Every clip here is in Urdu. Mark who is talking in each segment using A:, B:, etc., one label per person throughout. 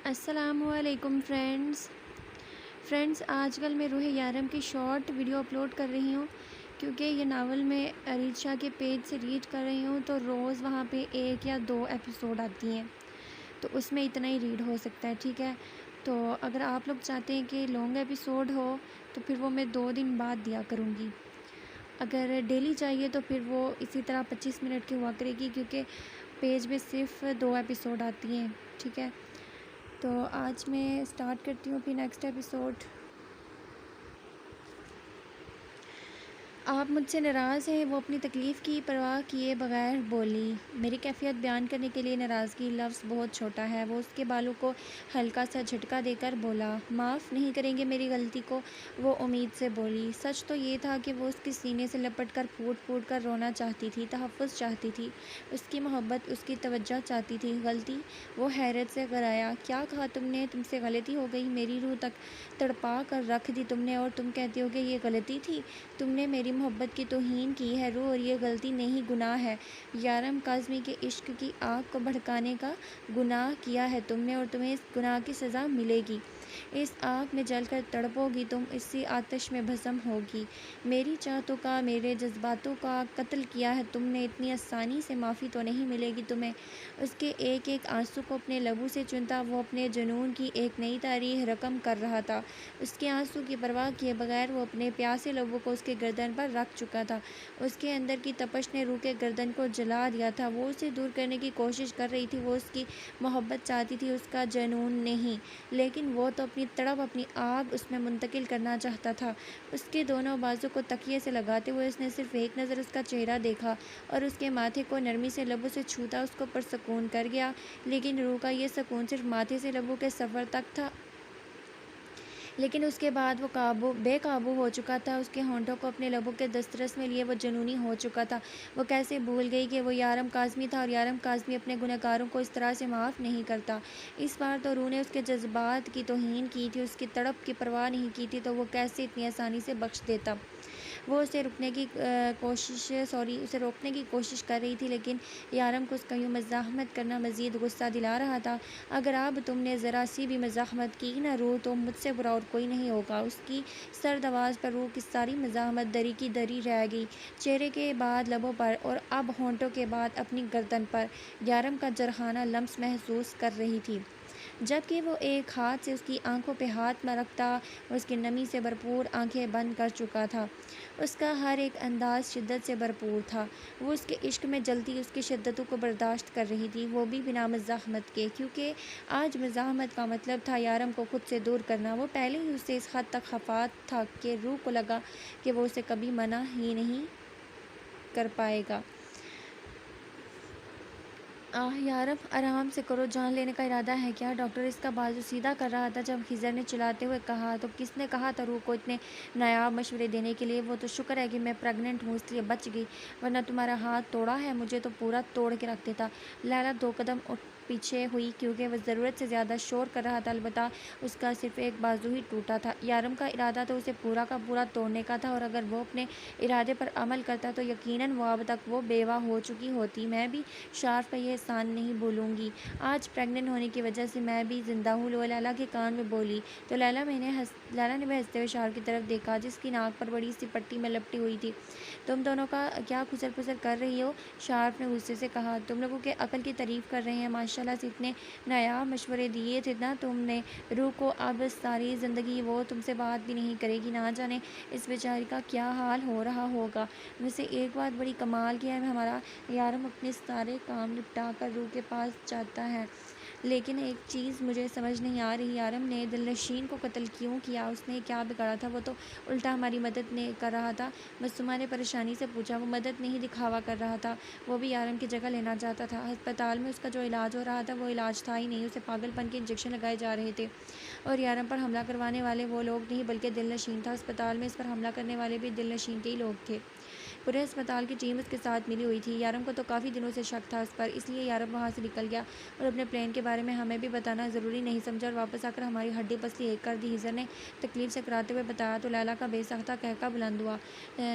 A: السلام علیکم فرینڈس آج کل میں روح یارم کی شارٹ ویڈیو اپلوڈ کر رہی ہوں کیونکہ یہ ناول میں ارید شاہ کے پیج سے ریڈ کر رہی ہوں تو روز وہاں پہ 1 یا 2 ایپیسوڈ آتی ہیں تو اس میں اتنا ہی ریڈ ہو سکتا ہے، ٹھیک ہے؟ تو اگر آپ لوگ چاہتے ہیں کہ لانگ ایپیسوڈ ہو تو پھر وہ میں 2 دن بعد دیا کروں گی، اگر ڈیلی چاہیے تو پھر وہ اسی طرح 25 منٹ کی ہوا کرے گی کیونکہ پیج میں صرف 2 ایپیسوڈ آتی ہیں، ٹھیک ہے؟ تو آج میں سٹارٹ کرتی ہوں پھر نیکسٹ ایپیسوڈ۔ آپ مجھ سے ناراض ہیں، وہ اپنی تکلیف کی پرواہ کیے بغیر بولی۔ میری کیفیت بیان کرنے کے لیے ناراضگی لفظ بہت چھوٹا ہے۔ وہ اس کے بالوں کو ہلکا سا جھٹکا دے کر بولا، معاف نہیں کریں گے میری غلطی کو؟ وہ امید سے بولی۔ سچ تو یہ تھا کہ وہ اس کے سینے سے لپٹ کر پھوٹ پھوٹ کر رونا چاہتی تھی، تحفظ چاہتی تھی، اس کی محبت، اس کی توجہ چاہتی تھی۔ غلطی؟ وہ حیرت سے گرایا، کیا کہا تم نے؟ تم سے غلطی ہو گئی؟ میری روح تک تڑپا کر رکھ دی تم نے اور تم کہتی ہو کہ یہ غلطی تھی؟ تم نے میری محبت کی توہین کی ہے روح، اور یہ غلطی نہیں گناہ ہے۔ یارم کاظمی کے عشق کی آگ کو بھڑکانے کا گناہ کیا ہے تم نے، اور تمہیں اس گناہ کی سزا ملے گی۔ اس آگ میں جل کر تڑپو گی تم، اسی آتش میں بھسم ہوگی۔ میری چاہتوں کا، میرے جذباتوں کا قتل کیا ہے تم نے، اتنی آسانی سے معافی تو نہیں ملے گی تمہیں۔ اس کے ایک ایک آنسو کو اپنے لبوں سے چنتا وہ اپنے جنون کی ایک نئی تاریخ رقم کر رہا تھا۔ اس کے آنسو کی پرواہ کیے بغیر وہ اپنے پیاسے لبوں کو اس کے گردن پر رکھ چکا تھا۔ اس کے اندر کی تپش نے روح کے گردن کو جلا دیا تھا۔ وہ اسے دور کرنے کی کوشش کر رہی تھی، وہ اس کی محبت چاہتی تھی، اس کا جنون نہیں، لیکن وہ تو اپنی تڑپ، اپنی آگ اس میں منتقل کرنا چاہتا تھا۔ اس کے دونوں بازو کو تکیے سے لگاتے ہوئے اس نے صرف ایک نظر اس کا چہرہ دیکھا اور اس کے ماتھے کو نرمی سے لبوں سے چھوتا اس کو پرسکون کر گیا، لیکن روح کا یہ سکون صرف ماتھے سے لبوں کے سفر تک تھا۔ لیکن اس کے بعد وہ بے قابو ہو چکا تھا، اس کے ہونٹوں کو اپنے لبوں کے دسترس میں لیے وہ جنونی ہو چکا تھا۔ وہ کیسے بھول گئی کہ وہ یارم کاظمی تھا، اور یارم کاظمی اپنے گنہگاروں کو اس طرح سے معاف نہیں کرتا۔ اس بار تو روح نے اس کے جذبات کی توہین کی تھی، اس کی تڑپ کی پرواہ نہیں کی تھی، تو وہ کیسے اتنی آسانی سے بخش دیتا؟ وہ اسے روکنے کی کوشش کر رہی تھی، لیکن یارم کو اس کا یوں مزاحمت کرنا مزید غصہ دلا رہا تھا۔ اگر اب تم نے ذرا سی بھی مزاحمت کی نہ روح، تو مجھ سے برا اور کوئی نہیں ہوگا۔ اس کی سرد آواز پر روح کی ساری مزاحمت دری کی دری رہ گئی، چہرے کے بعد لبوں پر، اور اب ہونٹوں کے بعد اپنی گردن پر یارم کا جرحانہ لمس محسوس کر رہی تھی، جبکہ وہ ایک ہاتھ سے اس کی آنکھوں پہ ہاتھ نہ رکھتا۔ وہ اس کی نمی سے بھرپور آنکھیں بند کر چکا تھا، اس کا ہر ایک انداز شدت سے بھرپور تھا۔ وہ اس کے عشق میں جلتی اس کی شدتوں کو برداشت کر رہی تھی، وہ بھی بنا مزاحمت کے، کیونکہ آج مزاحمت کا مطلب تھا یارم کو خود سے دور کرنا۔ وہ پہلے ہی اس سے اس حد تک خفا تھا کہ روح کو لگا کہ وہ اسے کبھی منع ہی نہیں کر پائے گا۔ یارم آرام سے کرو، جان لینے کا ارادہ ہے کیا؟ ڈاکٹر اس کا بازو سیدھا کر رہا تھا جب خضر نے چلاتے ہوئے کہا، تو کس نے کہا تھا روح کو اتنے نایاب مشورے دینے کے لیے؟ وہ تو شکر ہے کہ میں پریگننٹ ہوں، اس لیے بچ گئی، ورنہ تمہارا ہاتھ توڑا ہے مجھے تو پورا توڑ کے رکھ دیتا۔ لیلا 2 قدم پیچھے ہوئی کیونکہ وہ ضرورت سے زیادہ شور کر رہا تھا، البتہ اس کا صرف ایک بازو ہی ٹوٹا تھا۔ یارم کا ارادہ تو اسے پورا کا پورا توڑنے کا تھا، اور اگر وہ اپنے ارادے پر عمل کرتا تو یقیناً اب تک وہ بیوہ ہو چکی ہوتی۔ میں بھی شارف کا یہ احسان نہیں بھولوں گی، آج پریگننٹ ہونے کی وجہ سے میں بھی زندہ ہوں، وہ لیلا کے کان میں بولی۔ تو لیلا نے بھی ہنستے ہوئے شارف کی طرف دیکھا جس کی ناک پر بڑی سی پٹی میں لپٹی ہوئی تھی۔ تم دونوں کا کیا خسر پسر کر رہی ہو؟ شارف نے غصے سے کہا۔ تم لوگوں کے عقل کی تعریف کر رہے ہیں، ماشاءاللہ سے اتنے نایاب مشورے دیے تھے نا تم نے روح کو، اب ساری زندگی وہ تم سے بات بھی نہیں کرے گی، نہ جانے اس بیچاری کا کیا حال ہو رہا ہوگا۔ ویسے ایک بات بڑی کمال کی ہے، ہمارا یارم اپنے سارے کام نپٹا کر روح کے پاس جاتا ہے، لیکن ایک چیز مجھے سمجھ نہیں آ رہی، یارم نے دل نشین کو قتل کیوں کیا؟ اس نے کیا بگاڑا تھا؟ وہ تو الٹا ہماری مدد کر رہا تھا۔ معصومہ نے پریشانی سے پوچھا۔ وہ مدد نہیں، دکھاوا کر رہا تھا، وہ بھی یارم کی جگہ لینا چاہتا تھا۔ ہسپتال میں اس کا جو علاج ہو رہا تھا وہ علاج تھا ہی نہیں، اسے پاگل پن کے انجیکشن لگائے جا رہے تھے، اور یارم پر حملہ کروانے والے وہ لوگ نہیں بلکہ دل نشین تھا۔ ہسپتال میں اس پر حملہ کرنے والے بھی دل نشین کے ہی لوگ تھے۔ پورے ہسپتال کی ٹیم اس کے ساتھ ملی ہوئی تھی۔ یارم کو تو کافی دنوں سے شک تھا اس پر، اس لیے یارم وہاں سے نکل گیا اور اپنے پلان کے بارے میں ہمیں بھی بتانا ضروری نہیں سمجھا اور واپس آ کر ہماری ہڈی پسلی ایک کر دی۔ ہزر نے تکلیف سے کراتے ہوئے بتایا تو لیلا کا بے ساختہ قہقہ بلند ہوا۔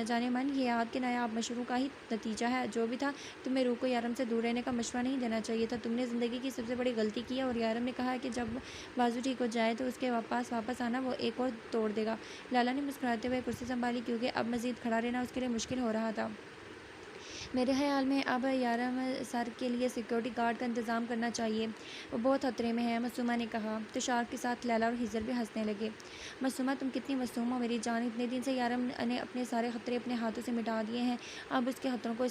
A: جانے من یہ آپ کے نایاب مشوروں کا ہی نتیجہ ہے۔ جو بھی تھا، تمہیں روح کو یارم سے دور رہنے کا مشورہ نہیں دینا چاہیے تھا۔ تم نے زندگی کی سب سے بڑی غلطی کی ہے اور یارم نے کہا ہے کہ جب بازو ٹھیک ہو جائے تو اس کے پاس واپس آنا، وہ ایک اور توڑ دے گا۔ لیلا نے مسکراتے ہوئے کرسی سنبھالی کیونکہ اب مزید کھڑا رہنا اس کے لیے مشکل ہو رہا تھا۔ میرے خیال میں اب یارم سر کے لیے سیکیورٹی گارڈ کا انتظام کرنا چاہیے، وہ بہت خطرے میں ہے، معصومہ نے کہا۔ تو شارک کے ساتھ لیلا اور ہزر بھی ہنسنے لگے۔ معصومہ تم کتنی معصوم ہو میری جان، اتنے دن سے یارم نے اپنے سارے خطرے اپنے ہاتھوں سے مٹا دیے ہیں، اب اس کے خطروں کو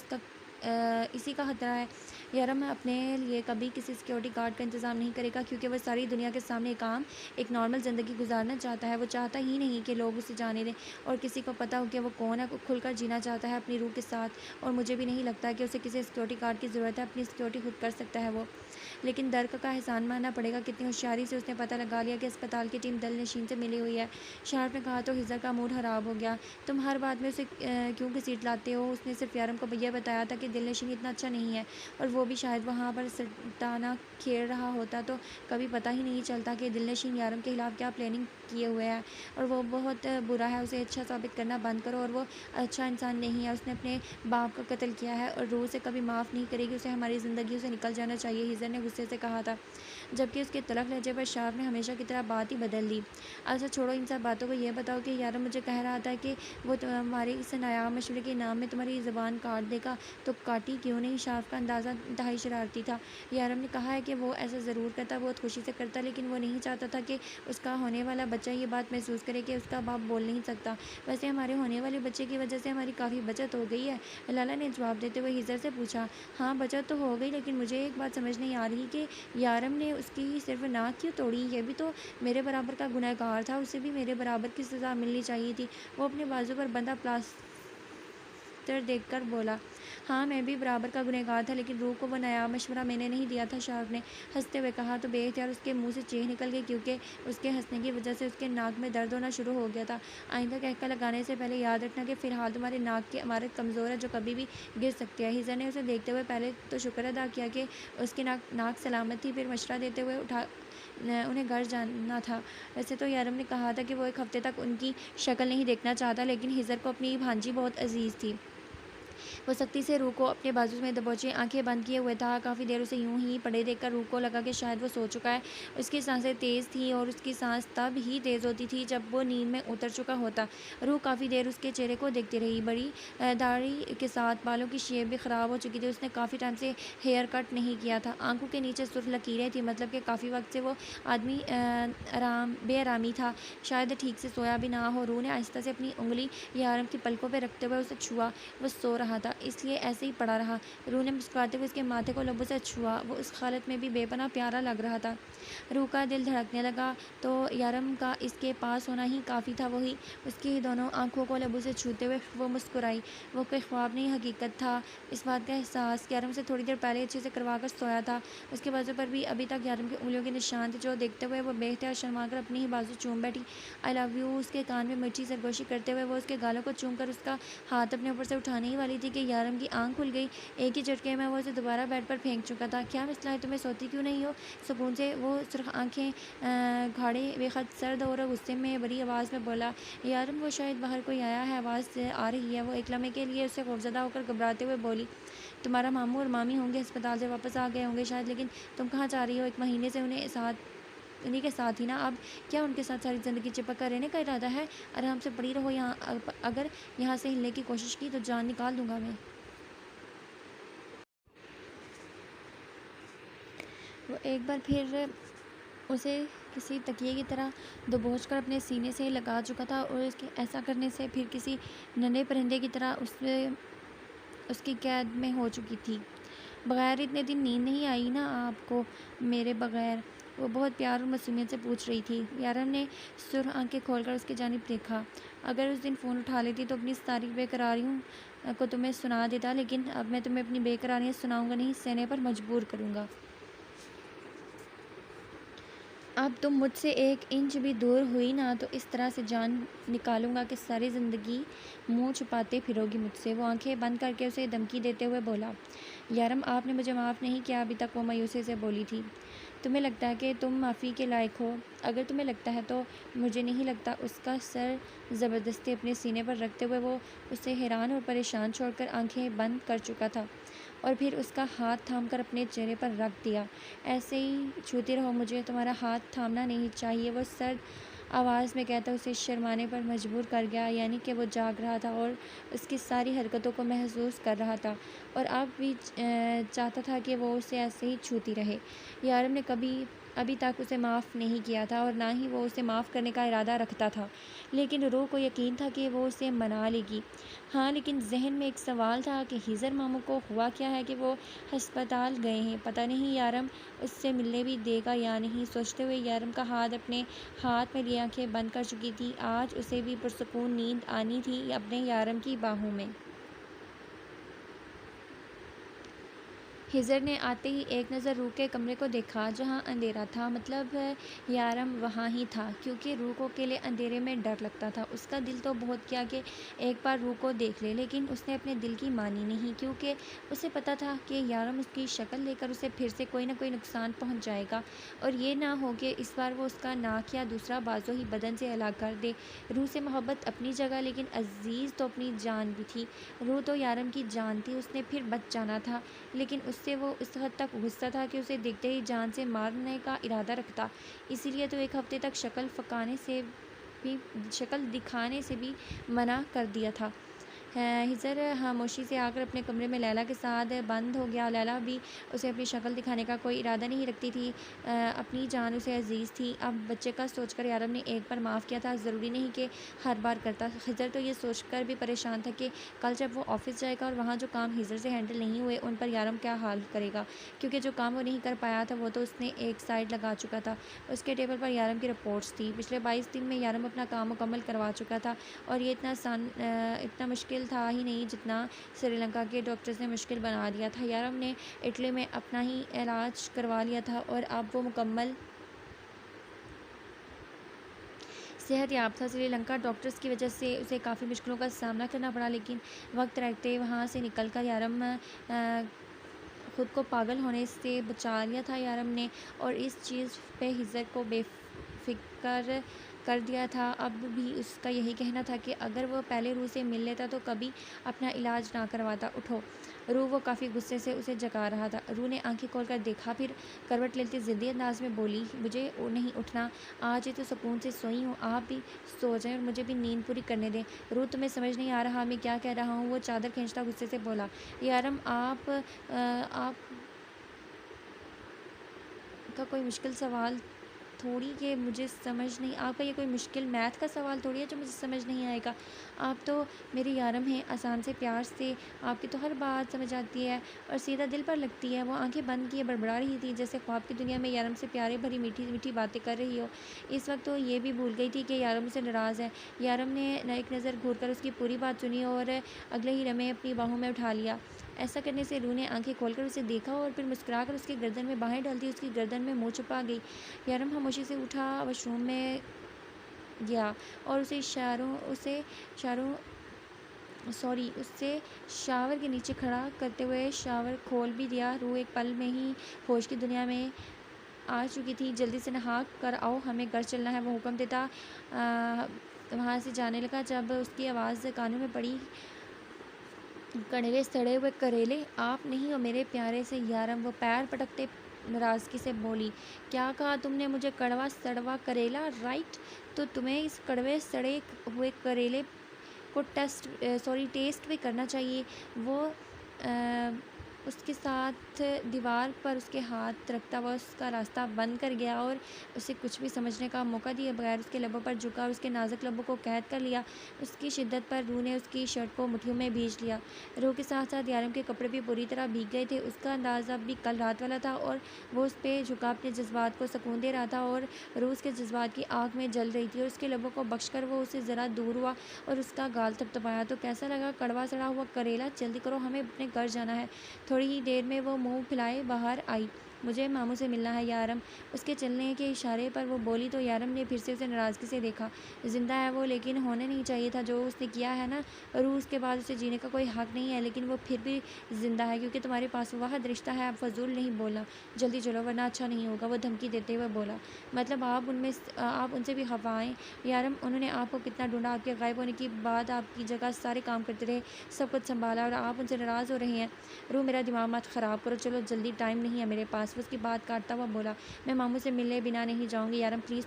A: اسی کا خطرہ ہے۔ یارم اپنے لیے کبھی کسی سیکیورٹی گارڈ کا انتظام نہیں کرے گا کیونکہ وہ ساری دنیا کے سامنے ایک نارمل زندگی گزارنا چاہتا ہے۔ وہ چاہتا ہی نہیں کہ لوگ اسے جانے دیں اور کسی کو پتہ ہو کہ وہ کون ہے۔ کھل کر جینا چاہتا ہے اپنی روح کے ساتھ، اور مجھے بھی نہیں لگتا کہ اسے کسی سیکیورٹی گارڈ کی ضرورت ہے، اپنی سیکیورٹی خود کر سکتا ہے وہ۔ لیکن درک کا احسان ماننا پڑے گا، کتنی ہوشیاری سے اس نے پتہ لگا لیا کہ اسپتال کی ٹیم دل نشین سے ملی ہوئی ہے۔ شارپ نے کہا تو ہزر کا موڈ خراب ہو گیا۔ تم ہر بات میں اسے کیوں گھسیٹ لاتے ہو؟ اس نے صرف یارم کو یہ بتایا تھا کہ دل نشین اتنا اچھا نہیں ہے، اور وہ بھی شاید وہاں پر سٹانہ کھیل رہا ہوتا تو کبھی پتہ ہی نہیں چلتا کہ دل نشین یارم کے خلاف کیا پلاننگ کیے ہوئے ہے، اور وہ بہت برا ہے، اسے اچھا ثابت کرنا بند کرو، اور وہ اچھا انسان نہیں ہے، اس نے اپنے باپ کا قتل کیا ہے اور روح سے کبھی معاف نہیں کرے گی، اسے ہماری زندگیوں سے نکل جانا چاہیے، ہزر نے غصے سے کہا تھا، جبکہ اس کے تلخ لہجے پر شارپ نے ہمیشہ کی طرح بات ہی بدل دی۔ اچھا چھوڑو ان سب باتوں کو، یہ بتاؤ کہ یارم مجھے کہہ رہا تھا کہ وہ تمہارے اس نایاب مشورے کے انعام میں تمہاری زبان کاٹ دے گا، تو کاٹی کیوں نہیں؟ شارپ کا انداز انتہائی شرارتی تھا۔ یارم نے کہا ہے کہ وہ ایسا ضرور کرتا، بہت خوشی سے کرتا، لیکن وہ نہیں چاہتا تھا کہ اس کا ہونے والا بچہ یہ بات محسوس کرے کہ اس کا باپ بول نہیں سکتا۔ ویسے ہمارے ہونے والے بچے کی وجہ سے ہماری کافی بچت ہو گئی ہے، لیلا نے جواب دیتے ہوئے ہزر سے پوچھا۔ ہاں بچت تو ہو گئی، لیکن مجھے ایک بات سمجھ نہیں آ رہی کہ یارم نے اس کی صرف ناک کیوں توڑی؟ یہ بھی تو میرے برابر کا گنہگار گار تھا، اسے بھی میرے برابر کی سزا ملنی چاہیے تھی۔ وہ اپنے بازو پر بندھا پلاسٹر دیکھ کر بولا۔ ہاں میں بھی برابر کا گنہگار تھا، لیکن روح کو وہ نایاب مشورہ میں نے نہیں دیا تھا، شارپ نے ہنستے ہوئے کہا۔ تو بے اختیار اس کے منہ سے چیخ نکل گئی کیونکہ اس کے ہنسنے کی وجہ سے اس کے ناک میں درد ہونا شروع ہو گیا تھا۔ آئندہ قہقہ لگانے سے پہلے یاد رکھنا کہ فی الحال تمہارے ناک کی عمارت کمزور ہے جو کبھی بھی گر سکتی ہے۔ ہزر نے اسے دیکھتے ہوئے پہلے تو شکر ادا کیا کہ اس کی ناک سلامت تھی، پھر مشورہ دیتے ہوئے انہیں گھر جانا تھا۔ ویسے تو یارم نے کہا تھا کہ وہ ایک ہفتے تک ان کی شکل نہیں دیکھنا چاہتا، لیکن ہزر کو اپنی بھانجی بہت عزیز تھی۔ وہ سختی سے روح کو اپنے بازو میں دبوچے آنکھیں بند کیے ہوئے تھا، کافی دیر اسے یوں ہی پڑے دیکھ کر روح کو لگا کہ شاید وہ سو چکا ہے۔ اس کی سانسیں تیز تھیں اور اس کی سانس تب ہی تیز ہوتی تھی جب وہ نیند میں اتر چکا ہوتا۔ روح کافی دیر اس کے چہرے کو دیکھتی رہی، بڑی داڑھی کے ساتھ بالوں کی شیپ بھی خراب ہو چکی تھی، اس نے کافی ٹائم سے ہیئر کٹ نہیں کیا تھا، آنکھوں کے نیچے سرخ لکیریں تھیں، مطلب کہ کافی وقت سے وہ آدمی بے آرامی تھا، شاید ٹھیک سے سویا بھی نہ ہو۔ روح نے آہستہ سے اپنی انگلی یارم کی پلکوں پہ رکھتے ہوئے اسے چھوا، وہ سو رہا تھا اس لیے ایسے ہی پڑا رہا۔ روح نے مسکراتے ہوئے اس کے ماتھے کو لبوں سے چھوا، وہ اس حالت میں بھی بے پناہ پیارا لگ رہا تھا۔ روح کا دل دھڑکنے لگا تو یارم کا اس کے پاس ہونا ہی کافی تھا، وہی اس کی دونوں آنکھوں کو لبوں سے چھوتے ہوئے وہ مسکرائی۔ وہ کوئی خواب نہیں حقیقت تھا، اس بات کا احساس یارم سے تھوڑی دیر پہلے اچھے سے کروا کر سویا تھا۔ اس کے بازو پر بھی ابھی تک یارم کی انگلیوں کے نشان تھے جو دیکھتے ہوئے وہ بے اختیار شرما کر اپنی ہی بازو چوم بیٹھی۔ آئی لو یو، اس کے کان میں میٹھی سرگوشی کرتے ہوئے وہ اس کے گالوں کو چوم کر اس کا ہاتھ اپنے اوپر سے اٹھانے ہی والی تھی کہ یارم کی آنکھ کھل گئی۔ ایک ہی جھٹکے میں وہ اسے دوبارہ بیڈ پر پھینک چکا تھا۔ کیا مسئلہ ہے تمہیں، سوتی کیوں نہیں ہو؟ سکون سے وہ سرخ آنکھیں گھاڑے بے حد سرد اور غصے میں بڑی آواز میں بولا۔ یارم وہ شاید باہر کوئی آیا ہے، آواز آ رہی ہے۔ وہ ایک لمحے کے لیے اس سے خوفزدہ ہو کر گھبراتے ہوئے بولی۔ تمہارا ماموں اور مامی ہوں گے، ہسپتال سے واپس آ گئے ہوں گے شاید، لیکن تم کہاں جا رہی ہو؟ ایک مہینے سے انہیں کے ساتھ ہی نا، اب کیا ان کے ساتھ ساری زندگی چپک کر رہنے کا ارادہ ہے؟ آرام سے پڑی رہو یہاں، اگر یہاں سے ہلنے کی کوشش کی تو جان نکال دوں گا میں۔ وہ ایک بار پھر اسے کسی تکیے کی طرح دبوچ کر اپنے سینے سے لگا چکا تھا اور اس کے ایسا کرنے سے پھر کسی ننھے پرندے کی طرح اس کی قید میں ہو چکی تھی۔ بغیر اتنے دن نیند نہیں آئی نا آپ کو میرے بغیر؟ وہ بہت پیار اور معصومیت سے پوچھ رہی تھی۔ یارم نے سرخ آنکھیں کھول کر اس کی جانب دیکھا۔ اگر اس دن فون اٹھا لیتی تو اپنی ساری بے قراریوں کو تمہیں سنا دیتا، لیکن اب میں تمہیں اپنی بے قراریاں سناؤں گا نہیں، سہنے پر مجبور کروں گا۔ اب تم مجھ سے 1 انچ بھی دور ہوئی نا تو اس طرح سے جان نکالوں گا کہ ساری زندگی منہ چھپاتے پھرو گی مجھ سے۔ وہ آنکھیں بند کر کے اسے دھمکی دیتے ہوئے بولا۔ یارم آپ نے مجھے معاف نہیں کیا ابھی تک، وہ مایوسی سے بولی تھی۔ تمہیں لگتا ہے کہ تم معافی کے لائق ہو؟ اگر تمہیں لگتا ہے تو مجھے نہیں لگتا۔ اس کا سر زبردستی اپنے سینے پر رکھتے ہوئے وہ اسے حیران اور پریشان چھوڑ کر آنکھیں بند کر چکا تھا، اور پھر اس کا ہاتھ تھام کر اپنے چہرے پر رکھ دیا۔ ایسے ہی چھوتی رہو مجھے، تمہارا ہاتھ تھامنا نہیں چاہیے، وہ سرد آواز میں کہتا اسے شرمانے پر مجبور کر گیا، یعنی کہ وہ جاگ رہا تھا اور اس کی ساری حرکتوں کو محسوس کر رہا تھا، اور اب بھی چاہتا تھا کہ وہ اسے ایسے ہی چھوتی رہے۔ یارم نے ابھی تک اسے معاف نہیں کیا تھا اور نہ ہی وہ اسے معاف کرنے کا ارادہ رکھتا تھا، لیکن روح کو یقین تھا کہ وہ اسے منا لے گی۔ ہاں، لیکن ذہن میں ایک سوال تھا کہ ہیزر ماموں کو ہوا کیا ہے کہ وہ ہسپتال گئے ہیں، پتہ نہیں یارم اس سے ملنے بھی دے گا یا نہیں۔ سوچتے ہوئے یارم کا ہاتھ اپنے ہاتھ میں لیے آنکھیں بند کر چکی تھی۔ آج اسے بھی پرسکون نیند آنی تھی اپنے یارم کی باہوں میں۔ ہیزر نے آتے ہی ایک نظر روح کے کمرے کو دیکھا جہاں اندھیرا تھا، مطلب یارم وہاں ہی تھا، کیونکہ روح کو اکیلے اندھیرے میں ڈر لگتا تھا۔ اس کا دل تو بہت کیا کہ ایک بار روح کو دیکھ لے، لیکن اس نے اپنے دل کی مانی نہیں، کیونکہ اسے پتہ تھا کہ یارم اس کی شکل لے کر اسے پھر سے کوئی نہ کوئی نقصان پہنچ جائے گا، اور یہ نہ ہو کہ اس بار وہ اس کا ناک یا دوسرا بازو ہی بدن سے الگ کر دے۔ روح سے محبت اپنی جگہ، لیکن عزیز تو اپنی جان بھی تھی۔ روح تو یارم کی جان تھی، اس نے پھر بچ جانا تھا، لیکن اس سے وہ اس حد تک غصہ تھا کہ اسے دیکھتے ہی جان سے مارنے کا ارادہ رکھتا۔ اسی لیے تو 1 ہفتے تک شکل دکھانے سے بھی منع کر دیا تھا۔ ہیزر خاموشی سے آ کر اپنے کمرے میں لیلا کے ساتھ بند ہو گیا۔ لیلا بھی اسے اپنی شکل دکھانے کا کوئی ارادہ نہیں رکھتی تھی، اپنی جان اسے عزیز تھی۔ اب بچے کا سوچ کر یارم نے ایک بار معاف کیا تھا، ضروری نہیں کہ ہر بار کرتا۔ ہیزر تو یہ سوچ کر بھی پریشان تھا کہ کل جب وہ آفس جائے گا اور وہاں جو کام ہیزر سے ہینڈل نہیں ہوئے ان پر یارم کیا حال کرے گا، کیونکہ جو کام وہ نہیں کر پایا تھا وہ تو اس نے ایک سائڈ لگا چکا تھا۔ اس کے ٹیبل پر یارم کی رپورٹس تھی۔ پچھلے 22 دن میں یارم اپنا کام مکمل کروا چکا تھا، اور یہ اتنا مشکل تھا ہی نہیں جتنا سری لنکا کے ڈاکٹرز نے مشکل بنا دیا تھا۔ یارم نے اٹلی میں اپنا ہی علاج کروا لیا تھا اور اب وہ مکمل صحت یاب تھا۔ سری لنکا ڈاکٹرز کی وجہ سے اسے کافی مشکلوں کا سامنا کرنا پڑا، لیکن وقت رہتے وہاں سے نکل کر یارم خود کو پاگل ہونے سے بچا لیا تھا۔ یارم نے اور اس چیز پہ ہیزر کو بے فکر کر دیا تھا۔ اب بھی اس کا یہی کہنا تھا کہ اگر وہ پہلے روح سے مل لیتا تو کبھی اپنا علاج نہ کرواتا۔ اٹھو روح، وہ کافی غصے سے اسے جگا رہا تھا۔ روح نے آنکھیں کھول کر دیکھا، پھر کروٹ لیتے ضدی انداز میں بولی، مجھے نہیں اٹھنا، آج ہی تو سکون سے سوئی ہوں، آپ بھی سو جائیں اور مجھے بھی نیند پوری کرنے دیں۔ روح، تمہیں سمجھ نہیں آ رہا میں کیا کہہ رہا ہوں، وہ چادر کھینچتا غصے سے بولا۔ یارم آپ کا کوئی مشکل سوال تھوڑی کہ مجھے سمجھ نہیں، آپ کا یہ کوئی مشکل میتھ کا سوال تھوڑی ہے جو مجھے سمجھ نہیں آئے گا۔ آپ تو میرے یارم ہیں، آسان سے پیار سے آپ کی تو ہر بات سمجھ آتی ہے اور سیدھا دل پر لگتی ہے۔ وہ آنکھیں بند کیے بڑبڑا رہی تھی جیسے خواب کی دنیا میں یارم سے پیارے بھری میٹھی میٹھی باتیں کر رہی ہو۔ اس وقت تو یہ بھی بھول گئی تھی کہ یارم سے ناراض ہے۔ یارم نے ایک نظر گھور کر اس کی پوری بات سنی اور اگلے ہی لمحے اپنی باہوں میں اٹھا لیا۔ ایسا کرنے سے روح نے آنکھیں کھول کر اسے دیکھا اور پھر مسکرا کر اس کی گردن میں باہیں ڈالتی اس کی گردن میں منہ چھپا گئی۔ یارم خاموشی سے اٹھا، واش روم میں گیا اور اسے شاور کے نیچے کھڑا کرتے ہوئے شاور کھول بھی دیا۔ روح ایک پل میں ہی ہوش کی دنیا میں آ چکی تھی۔ جلدی سے نہا کر آؤ، ہمیں گھر چلنا ہے، وہ حکم دیتا وہاں سے جانے لگا۔ جب اس کی آواز کانوں میں پڑی، کڑوے سڑے ہوئے کریلے، آپ نہیں ہو میرے پیارے سے یارم، وہ پیر پٹکتے ناراضگی سے بولی۔ کیا کہا تم نے مجھے؟ کڑوا سڑوا کریلا، رائٹ، تو تمہیں اس کڑوے سڑے ہوئے کریلے کو ٹیسٹ بھی کرنا چاہیے۔ وہ اس کے ساتھ دیوار پر اس کے ہاتھ رکھتا ہوا اس کا راستہ بند کر گیا اور اسے کچھ بھی سمجھنے کا موقع دیے بغیر اس کے لبوں پر جھکا اور اس کے نازک لبوں کو قید کر لیا۔ اس کی شدت پر روح نے اس کی شرٹ کو مٹھیوں میں بھیج لیا۔ روح کے ساتھ ساتھ یارم کے کپڑے بھی پوری طرح بھیگ گئے تھے۔ اس کا انداز اب بھی کل رات والا تھا اور وہ اس پہ جھکا اپنے جذبات کو سکون دے رہا تھا، اور روح اس کے جذبات کی آگ میں جل رہی تھی، اور اس کے لبوں کو بخش کر وہ اسے ذرا دور ہوا اور اس کا گال تھپتھپایا۔ تو کیسا لگا کڑوا سڑا ہوا کریلا؟ جلدی کرو، ہمیں اپنے گھر جانا ہے۔ تھوڑی ہی دیر میں وہ منہ پھیلائے باہر آئی۔ مجھے ماموں سے ملنا ہے یارم۔ اس کے چلنے کے اشارے پر وہ بولی تو یارم نے پھر سے اسے ناراضگی سے دیکھا۔ زندہ ہے وہ، لیکن ہونا نہیں چاہیے تھا جو اس نے کیا ہے نا۔ روح اس کے بعد اسے جینے کا کوئی حق نہیں ہے، لیکن وہ پھر بھی زندہ ہے کیونکہ تمہارے پاس واحد رشتہ ہے۔ اب فضول نہیں بولنا، جلدی چلو ورنہ اچھا نہیں ہوگا، وہ دھمکی دیتے ہوئے بولا۔ مطلب آپ ان سے بھی خفا ہیں یارم؟ انہوں نے آپ کو کتنا ڈھونڈا، آپ کے غائب ہونے کے بعد آپ کی جگہ سارے کام کرتے رہے، سب کچھ سنبھالا، اور آپ ان سے ناراض ہو رہے ہیں؟ روح میرا دماغ مت خراب کرو، چلو جلدی، ٹائم نہیں ہے میرے پاس۔ وہ اس کی بات کاٹتا ہوا بولا۔ میں ماموں سے ملے بنا نہیں جاؤں گی یارم، پلیز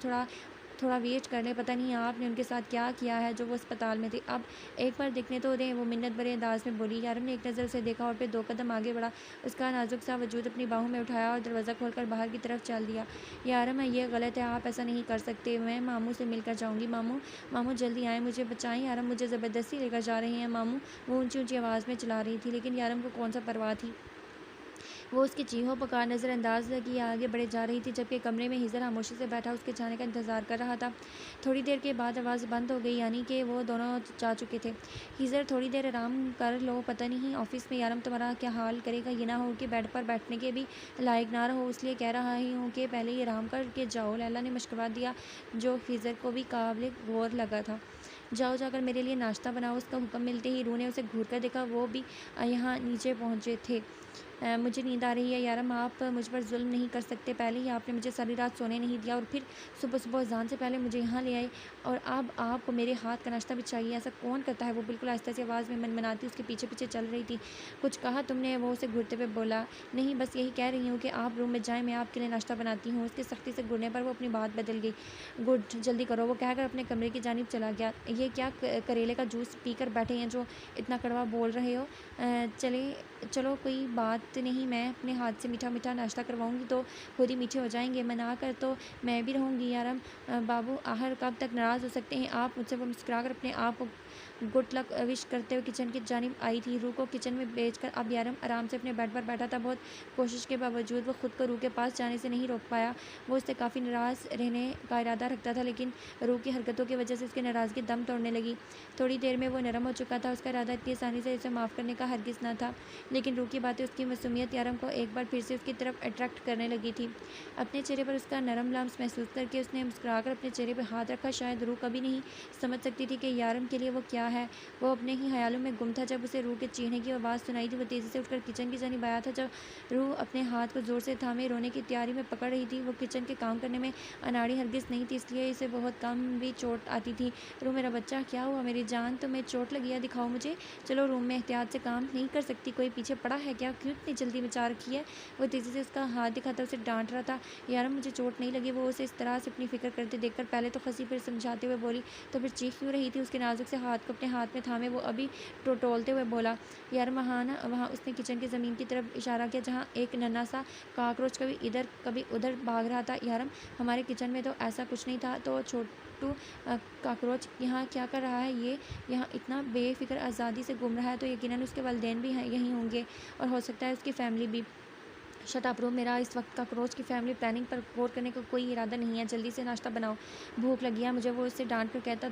A: تھوڑا ویٹ کر لیں، پتہ نہیں آپ نے ان کے ساتھ کیا کیا ہے جو وہ اسپتال میں تھے، اب ایک بار دیکھنے تو دیں، وہ منت بھرے انداز میں بولی۔ یارم نے ایک نظر اسے دیکھا اور پھر 2 قدم آگے بڑھا، اس کا نازک سا وجود اپنی باہوں میں اٹھایا اور دروازہ کھول کر باہر کی طرف چل دیا۔ یارم یہ غلط ہے، آپ ایسا نہیں کر سکتے، میں ماموں سے مل کر جاؤں گی۔ ماموں جلدی آئیں، مجھے بچائیں یارم، مجھے زبردستی لے کر جا رہے ہیں ماموں، وہ اونچی اونچی آواز میں چلا رہی تھی، لیکن یارم کو کون سا پرواہ تھی۔ وہ اس کی چیخوں پکار نظر انداز کی آگے بڑھے جا رہی تھی، جبکہ کمرے میں ہیزر خاموشی سے بیٹھا اس کے جانے کا انتظار کر رہا تھا۔ تھوڑی دیر کے بعد آواز بند ہو گئی، یعنی کہ وہ دونوں جا چکے تھے۔ ہیزر تھوڑی دیر آرام کر لو، پتہ نہیں آفس میں یارم تمہارا کیا حال کرے گا، یہ نہ ہو کہ بیڈ پر بیٹھنے کے بھی لائق نہ رہو، اس لیے کہہ رہا ہی ہوں کہ پہلے ہی آرام کر کے جاؤ، لیلا نے مشورہ دیا جو ہیزر کو بھی قابل غور لگا تھا۔ جاؤ، جا کر میرے لیے ناشتہ بناؤ۔ اس کا حکم ملتے ہی روح نے اسے گھور کر دیکھا، وہ بھی یہاں نیچے پہنچے تھے۔ مجھے نیند آ رہی ہے یارم، آپ مجھ پر ظلم نہیں کر سکتے، پہلے ہی آپ نے مجھے ساری رات سونے نہیں دیا اور پھر صبح اذان سے پہلے مجھے یہاں لے آئے، اور اب آپ کو میرے ہاتھ کا ناشتہ بھی چاہیے، ایسا کون کرتا ہے؟ وہ بالکل آہستہ سی آواز میں منمناتی اس کے پیچھے پیچھے چل رہی تھی۔ کچھ کہا تم نے؟ وہ اسے گھورتے ہوئے بولا۔ نہیں، بس یہی کہہ رہی ہوں کہ آپ روم میں جائیں، میں آپ کے لیے ناشتہ بناتی ہوں۔ اس کے سختی سے گھورنے پر وہ اپنی بات بدل گئی۔ گڈ، جلدی کرو، وہ کہہ کر اپنے کمرے کی جانب چلا گیا۔ یہ کیا کریلے کا جوس پی کر بیٹھے ہیں جو اتنا کڑوا بول رہے ہو؟ چلو کوئی بات نہیں، میں اپنے ہاتھ سے میٹھا میٹھا ناشتہ کرواؤں گی تو خود ہی میٹھے ہو جائیں گے، منع کر تو میں بھی رہوں گی یارم۔ بابو آخر کب تک ناراض ہو سکتے ہیں آپ مجھ سے؟ وہ مسکرا کر اپنے آپ کو گڈ لک وش کرتے ہوئے کچن کی جانب آئی تھی۔ روح کو کچن میں بھیج کر اب یارم آرام سے اپنے بیڈ پر بیٹھا تھا۔ بہت کوشش کے باوجود وہ خود کو روح کے پاس جانے سے نہیں روک پایا۔ وہ اس سے کافی ناراض رہنے کا ارادہ رکھتا تھا، لیکن روح کی حرکتوں کی وجہ سے اس کی ناراضگی دم توڑنے لگی۔ تھوڑی دیر میں وہ نرم ہو چکا تھا، اس کا ارادہ اتنی آسانی سے اسے معاف کرنے کا ہرگز نہ تھا، لیکن روح کی باتیں، اس کی معصومیت یارم کو ایک بار پھر سے اس کی طرف اٹریکٹ کرنے لگی تھی۔ اپنے چہرے پر اس کا نرم لمس محسوس کر کے اس نے مسکرا کر اپنے چہرے پہ ہاتھ رکھا۔ شاید روح کبھی نہیں سمجھ سکتی تھی کہ یارم کے لیے وہ کیا ہے۔ وہ اپنے ہی خیالوں میں گم تھا۔ جب اسے روح کے چیخنے کی آواز سنائی دی، وہ تیزی سے اٹھ کر کچن کی جانب آیا تھا۔ جب روح اپنے ہاتھ کو زور سے تھامے رونے کی تیاری میں پکڑ رہی تھی، وہ کچن کے کام کرنے میں اناڑی ہرگز نہیں تھی، اس لیے اسے بہت کم بھی چوٹ آتی تھی۔ روح میرا بچہ، کیا ہوا میری جان؟ تمہیں چوٹ لگی ہے؟ دکھاؤ مجھے۔ چلو روم میں احتیاط سے کام نہیں کر سکتی؟ کوئی پیچھے پڑا ہے کیا؟ کیوں اتنی جلدی مچا رکھی ہے؟ وہ تیزی سے اس کا ہاتھ دکھاتا اسے ڈانٹ رہا تھا۔ یارم مجھے چوٹ نہیں لگی، وہ اسے اس طرح سے اپنی فکر کرتے دیکھ کر پہلے تو ہنسی پھر سمجھاتے ہوئے بولی۔ تو پھر چیخ کیوں رہی تھی؟ اس کے نازک سے ہاتھ کو اپنے ہاتھ میں تھامے وہ ابھی ٹولتے ہوئے بولا۔ یارم وہاں اس نے کچن کی زمین کی طرف اشارہ کیا جہاں ایک ننھا سا کاکروچ کبھی ادھر کبھی ادھر بھاگ رہا تھا۔ یارم ہمارے کچن میں تو ایسا کچھ نہیں تھا، تو چھوٹو کاکروچ یہاں کیا کر رہا ہے؟ یہ یہاں اتنا بے فکر آزادی سے گھوم رہا ہے تو یقیناً اس کے والدین بھی یہیں ہوں گے، اور ہو سکتا ہے اس کی فیملی بھی۔ شٹ اپ روح، میرا اس وقت کاکروچ کی فیملی پلاننگ پر غور کرنے کا کوئی ارادہ نہیں ہے، جلدی سے ناشتہ بناؤ، بھوک لگی ہے مجھے۔ وہ اس سے ڈانٹ کر کہتا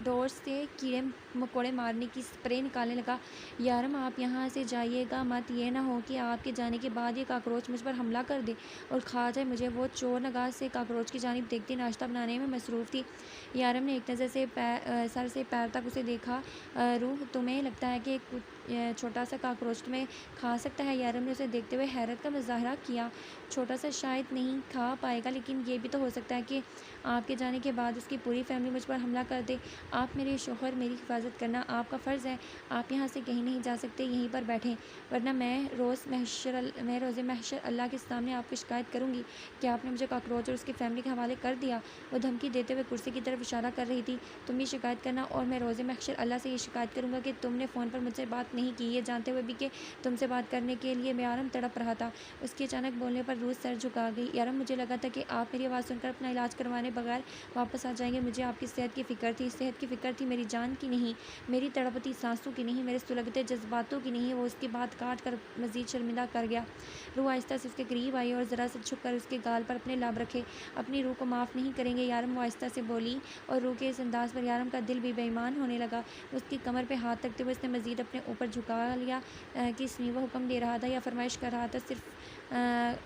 A: ڈور سے کیڑے مکوڑے مارنے کی اسپرے نکالنے لگا۔ یارم آپ یہاں سے جائیے گا مت، یہ نہ ہو کہ آپ کے جانے کے بعد یہ کاکروچ مجھ پر حملہ کر دے اور کھا جائے مجھے۔ وہ چور نگاہ سے کاکروچ کی جانب دیکھتی ناشتہ بنانے میں مصروف تھی۔ یارم نے ایک نظر سے سر سے پیر تک اسے دیکھا۔ روح تمہیں لگتا ہے کہ چھوٹا سا کاکروچ تمہیں کھا سکتا ہے؟ یارم نے اسے دیکھتے ہوئے حیرت کا مظاہرہ کیا۔ چھوٹا سا شاید نہیں کھا پائے گا، لیکن یہ بھی تو ہو سکتا ہے کہ آپ کے جانے کے بعد اس کی پوری فیملی مجھ پر حملہ کر دے۔ آپ میرے شوہر، میری حفاظت کرنا آپ کا فرض ہے، آپ یہاں سے کہیں نہیں جا سکتے، یہیں پر بیٹھیں، ورنہ میں روز محشر اللہ کے سامنے آپ کی شکایت کروں گی کہ آپ نے مجھے کاکروچ اور اس کی فیملی کے حوالے کر دیا۔ وہ دھمکی دیتے ہوئے کرسی کی طرف اشارہ کر رہی تھی۔ تم بھی شکایت کرنا، اور میں روز محشر اللہ سے یہ شکایت کروں گا کہ تم نے فون پر مجھ سے بات نہیں کی، یہ جانتے ہوئے بھی کہ تم سے بات کرنے کے لیے یارم تڑپ رہا تھا۔ اس کے اچانک بولنے پر روح سر جھکا گئی۔ یارم مجھے لگا تھا کہ آپ میری آواز سن کر اپنا علاج کروانے بغیر واپس آ جائیں گے، مجھے آپ کی صحت کی فکر تھی، صحت کی فکر تھی، میری جان کی نہیں، میری تڑپتی سانسوں کی نہیں، میرے سلگتے جذباتوں کی نہیں۔ وہ اس کی بات کاٹ کر مزید شرمندہ کر گیا۔ روح آہستہ سے اس کے قریب آئی اور ذرا سے جھک کر اس کے گال پر اپنے لب رکھے۔ اپنی روح کو معاف نہیں کریں گے یارم، وہ آہستہ سے بولی، اور روح کے اس انداز پر یارم کا دل بھی بے ایمان ہونے لگا۔ اس کی کمر پہ ہاتھ رکھتے ہوئے اس نے مزید اپنے اوپر پر جھکا لیا۔ کس نے وہ حکم دے رہا تھا یا فرمائش کر رہا تھا، صرف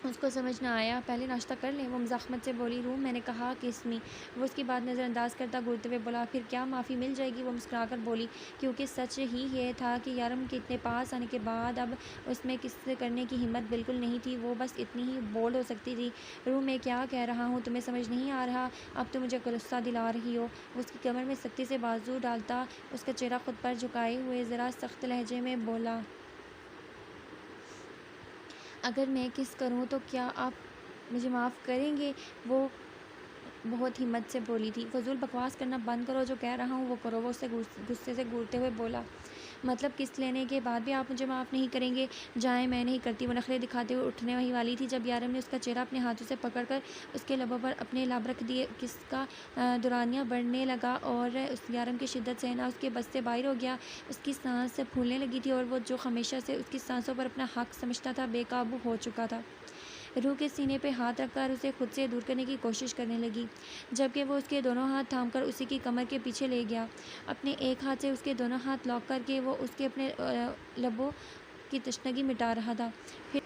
A: اس کو سمجھ نہ آیا۔ پہلے ناشتہ کر لیں، وہ مزاحمت سے بولی۔ روم میں نے کہا کسمی، وہ اس کی بات نظر انداز کرتا گھورتے ہوئے بولا۔ پھر کیا معافی مل جائے گی؟ وہ مسکرا کر بولی، کیونکہ سچ ہی یہ تھا کہ یارم کے اتنے پاس آنے کے بعد اب اس میں کس کرنے کی ہمت بالکل نہیں تھی۔ وہ بس اتنی ہی بولڈ ہو سکتی تھی۔ روم میں کیا کہہ رہا ہوں تمہیں سمجھ نہیں آ رہا؟ اب تو مجھے غصہ دلا رہی ہو۔ وہ اس کی کمر میں سختی سے بازو ڈالتا اس کا چہرہ خود پر جھکائے ہوئے ذرا سخت لہجے میں بولا، اگر میں کس کروں تو کیا آپ مجھے معاف کریں گے؟ وہ بہت ہمت سے بولی تھی۔ فضول بکواس کرنا بند کرو، جو کہہ رہا ہوں وہ کرو۔ وہ اسے غصے سے گھورتے ہوئے بولا، مطلب کس لینے کے بعد بھی آپ مجھے معاف نہیں کریں گے؟ جائیں، میں نہیں کرتی۔ وہ نخرے دکھاتے ہوئے اٹھنے ہی والی تھی جب یارم نے اس کا چہرہ اپنے ہاتھوں سے پکڑ کر اس کے لبوں پر اپنے لب رکھ دیے۔ کس کا دورانیہ بڑھنے لگا اور اس یارم کی شدت سہنا اس کے بس سے باہر ہو گیا۔ اس کی سانس پھولنے لگی تھی اور وہ جو ہمیشہ سے اس کی سانسوں پر اپنا حق سمجھتا تھا بے قابو ہو چکا تھا۔ روح کے سینے پہ ہاتھ رکھ کر اسے خود سے دور کرنے کی کوشش کرنے لگی، جبکہ وہ اس کے دونوں ہاتھ تھام کر اسی کی کمر کے پیچھے لے گیا۔ اپنے ایک ہاتھ سے اس کے دونوں ہاتھ لاک کر کے وہ اس کے اپنے لبوں کی تشنگی مٹا رہا تھا۔ پھر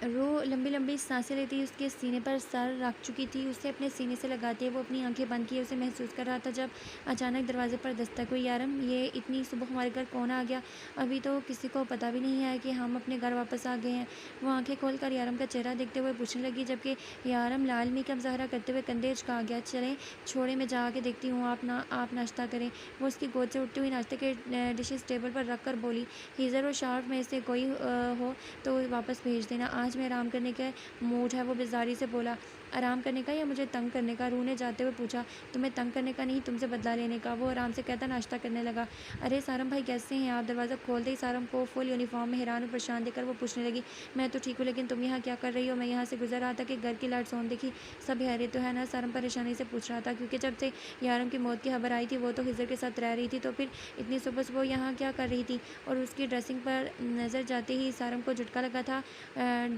A: روح لمبی لمبی سانسیں لیتی اس کے سینے پر سر رکھ چکی تھی۔ اسے اپنے سینے سے لگاتے وہ اپنی آنکھیں بند کیے اسے محسوس کر رہا تھا جب اچانک دروازے پر دستک ہوئی۔ یارم، یہ اتنی صبح ہمارے گھر کون آ گیا؟ ابھی تو کسی کو پتہ بھی نہیں ہے کہ ہم اپنے گھر واپس آ گئے ہیں۔ وہ آنکھیں کھول کر یارم کا چہرہ دیکھتے ہوئے پوچھنے لگی، جبکہ یارم لالمی کا مظاہرہ کرتے ہوئے کندھے اچکا گیا۔ چلیں چھوڑیں، میں جا کے دیکھتی ہوں، آپ ناشتہ کریں۔ وہ اس کی گود سے اٹھتی ہوئی ناشتے کے ڈشز ٹیبل پر رکھ کر بولی، ہیزر اور شارف میں سے کوئی ہو تو واپس بھیج دینا، آج میں آرام کرنے کے موڈ ہے۔ وہ بیزاری سے بولا، آرام کرنے کا یا مجھے تنگ کرنے کا؟ روح نے جاتے ہوئے پوچھا۔ تمہیں تنگ کرنے کا نہیں، تم سے بدلہ لینے کا، وہ آرام سے کہتا ناشتہ کرنے لگا۔ ارے سارم بھائی کیسے ہیں آپ؟ دروازہ کھولتے ہی سارم کو فل یونیفارم میں حیران اور پریشان دیکھ کر وہ پوچھنے لگی، میں تو ٹھیک ہوں، لیکن تم یہاں کیا کر رہی ہو؟ میں یہاں سے گزر رہا تھا کہ گھر کی لائٹس آن دیکھی، سب خیریت تو ہے نا؟ سارم پریشانی سے پوچھ رہا تھا، کیونکہ جب سے یارم کی موت کی خبر آئی تھی وہ تو ہزر کے ساتھ رہ رہی تھی، تو پھر اتنی صبح صبح یہاں کیا کر رہی تھی؟ اور اس کی ڈریسنگ پر نظر جاتے ہی سارم کو جھٹکا لگا تھا۔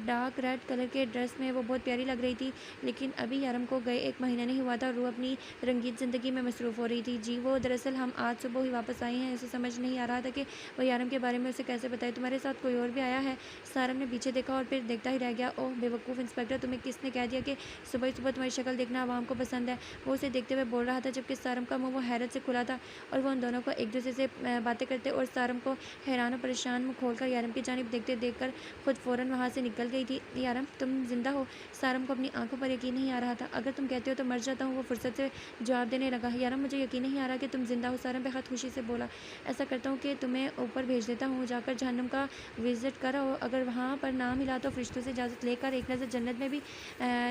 A: ڈارک ریڈ کلر کے ڈریس میں وہ بہت پیاری لگ رہی تھی، لیکن ابھی یارم کو گئے 1 مہینہ نہیں ہوا تھا اور روح اپنی رنگین زندگی میں مصروف ہو رہی تھی۔ جی وہ دراصل ہم آج صبح ہی واپس آئے ہیں۔ اسے سمجھ نہیں آ رہا تھا کہ وہ یارم کے بارے میں اسے کیسے بتائے۔ تمہارے ساتھ کوئی اور بھی آیا ہے؟ سارم نے پیچھے دیکھا اور پھر دیکھتا ہی رہ گیا۔ اوہ بے وقوف انسپکٹر، تمہیں کس نے کہہ دیا کہ صبح ہی صبح تمہاری شکل دیکھنا عوام کو پسند ہے؟ وہ اسے دیکھتے ہوئے بول رہا تھا، جبکہ سارم کا منہ وہ حیرت سے کھلا تھا اور وہ ان دونوں کو ایک دوسرے سے باتیں کرتے اور سارم کو حیران اور پریشان منہ کھول کر یارم کی جانب دیکھتے دیکھ کر خود فوراً وہاں سے نکل گئی تھی۔ یارم تم زندہ ہو؟ سارم کو اپنی آنکھوں پر یقین نہیں آ رہا تھا۔ اگر تم کہتے ہو تو مر جاتا ہوں، وہ فرصت سے جواب دینے لگا۔ یارم مجھے یقین نہیں آ رہا کہ تم زندہ ہو، سارم بے حد خوشی سے بولا۔ ایسا کرتا ہوں کہ تمہیں اوپر بھیج دیتا ہوں، جا کر جہنم کا وزٹ کرو، اگر وہاں پر نہ ملا تو فرشتوں سے اجازت لے کر ایک نظر جنت میں بھی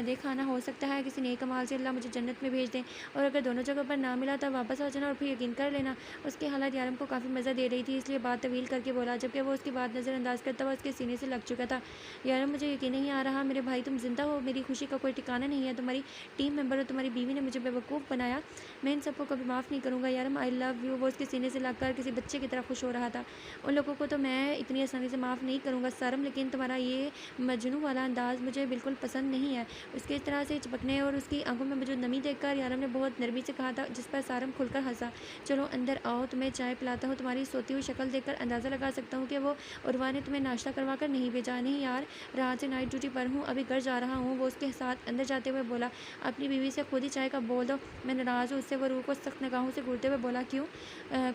A: دیکھ آنا، ہو سکتا ہے کسی نیک اعمال سے اللہ مجھے جنت میں بھیج دیں، اور اگر دونوں جگہ پر نہ ملا تو واپس آ جانا اور پھر یقین کر لینا۔ اس کی حالت یارم کو کافی مزہ دے رہی تھی، اس لیے بات طویل کر کے بولا، جبکہ وہ اس کی بات نظر انداز کرتا ہوا اس کے سینے سے لگ چکا تھا۔ یارم مجھے یقین نہیں آ رہا میرے بھائی، تم زندہ ہو؟ میری خوشی کا کوئی ٹھکانا نہیں ہے۔ تمہاری ٹیم ممبر اور تمہاری بیوی نے مجھے بیوقوف بنایا، میں ان سب کو کبھی معاف نہیں کروں گا۔ یارم آئی لو یو، وہ اس کے سینے سے لگ کر کسی بچے کی طرح خوش ہو رہا تھا۔ ان لوگوں کو تو میں اتنی آسانی سے معاف نہیں کروں گا سارم، لیکن تمہارا یہ مجنوں والا انداز مجھے بالکل پسند نہیں ہے۔ اس کے اس طرح سے چپکنے اور اس کی آنکھوں میں موجود نمی دیکھ کر یارم نے بہت نرمی سے کہا تھا، جس پر سارم کھل کر ہنسا۔ چلو اندر آؤ، تمہیں چائے پلاتا ہوں۔ تمہاری سوتی ہوئی شکل دیکھ کر اندازہ لگا سکتا ہوں کہ وہ عروہ نے تمہیں ناشتہ کروا کر نہیں بھیجا۔ نہیں یار، رات سے نائٹ ڈیوٹی پر ہوں، ابھی گھر جا رہا ہوں، وہ اس کے ساتھ اندر جاتے ہوئے بولا۔ اپنی بیوی سے خود ہی چائے کا بول دو، میں ناراض ہوں اس سے، وہ روح کو سخت نگاہوں سے گھورتے ہوئے بولا۔ کیوں؟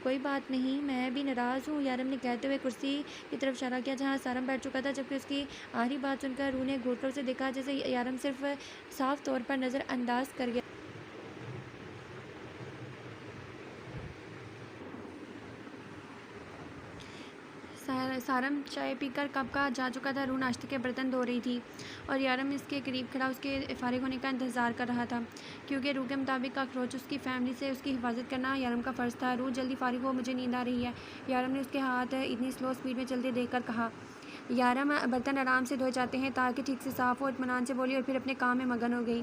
A: کوئی بات نہیں، میں بھی ناراض ہوں، یارم نے کہتے ہوئے کرسی کی طرف اشارہ کیا جہاں سارم بیٹھ چکا تھا، جبکہ اس کی آخری بات سن کر روح نے گھور کر اسے دیکھا، جیسے یارم صرف صاف طور پر نظر انداز کر گیا۔ سارم چائے پی کر کب کا جا چکا تھا۔ روح ناشتے کے برتن دھو رہی تھی اور یارم اس کے قریب کھڑا اس کے فارغ ہونے کا انتظار کر رہا تھا، کیونکہ روح کے مطابق کاکروچ اس کی فیملی سے اس کی حفاظت کرنا یارم کا فرض تھا۔ روح جلدی فارغ ہو، مجھے نیند آ رہی ہے، یارم نے اس کے ہاتھ اتنی سلو سپیڈ میں چلتے دیکھ کر کہا۔ یارم برتن آرام سے دھوئے جاتے ہیں تاکہ ٹھیک سے صاف ہو، اطمینان سے بولی اور پھر اپنے کام میں مگن ہو گئی۔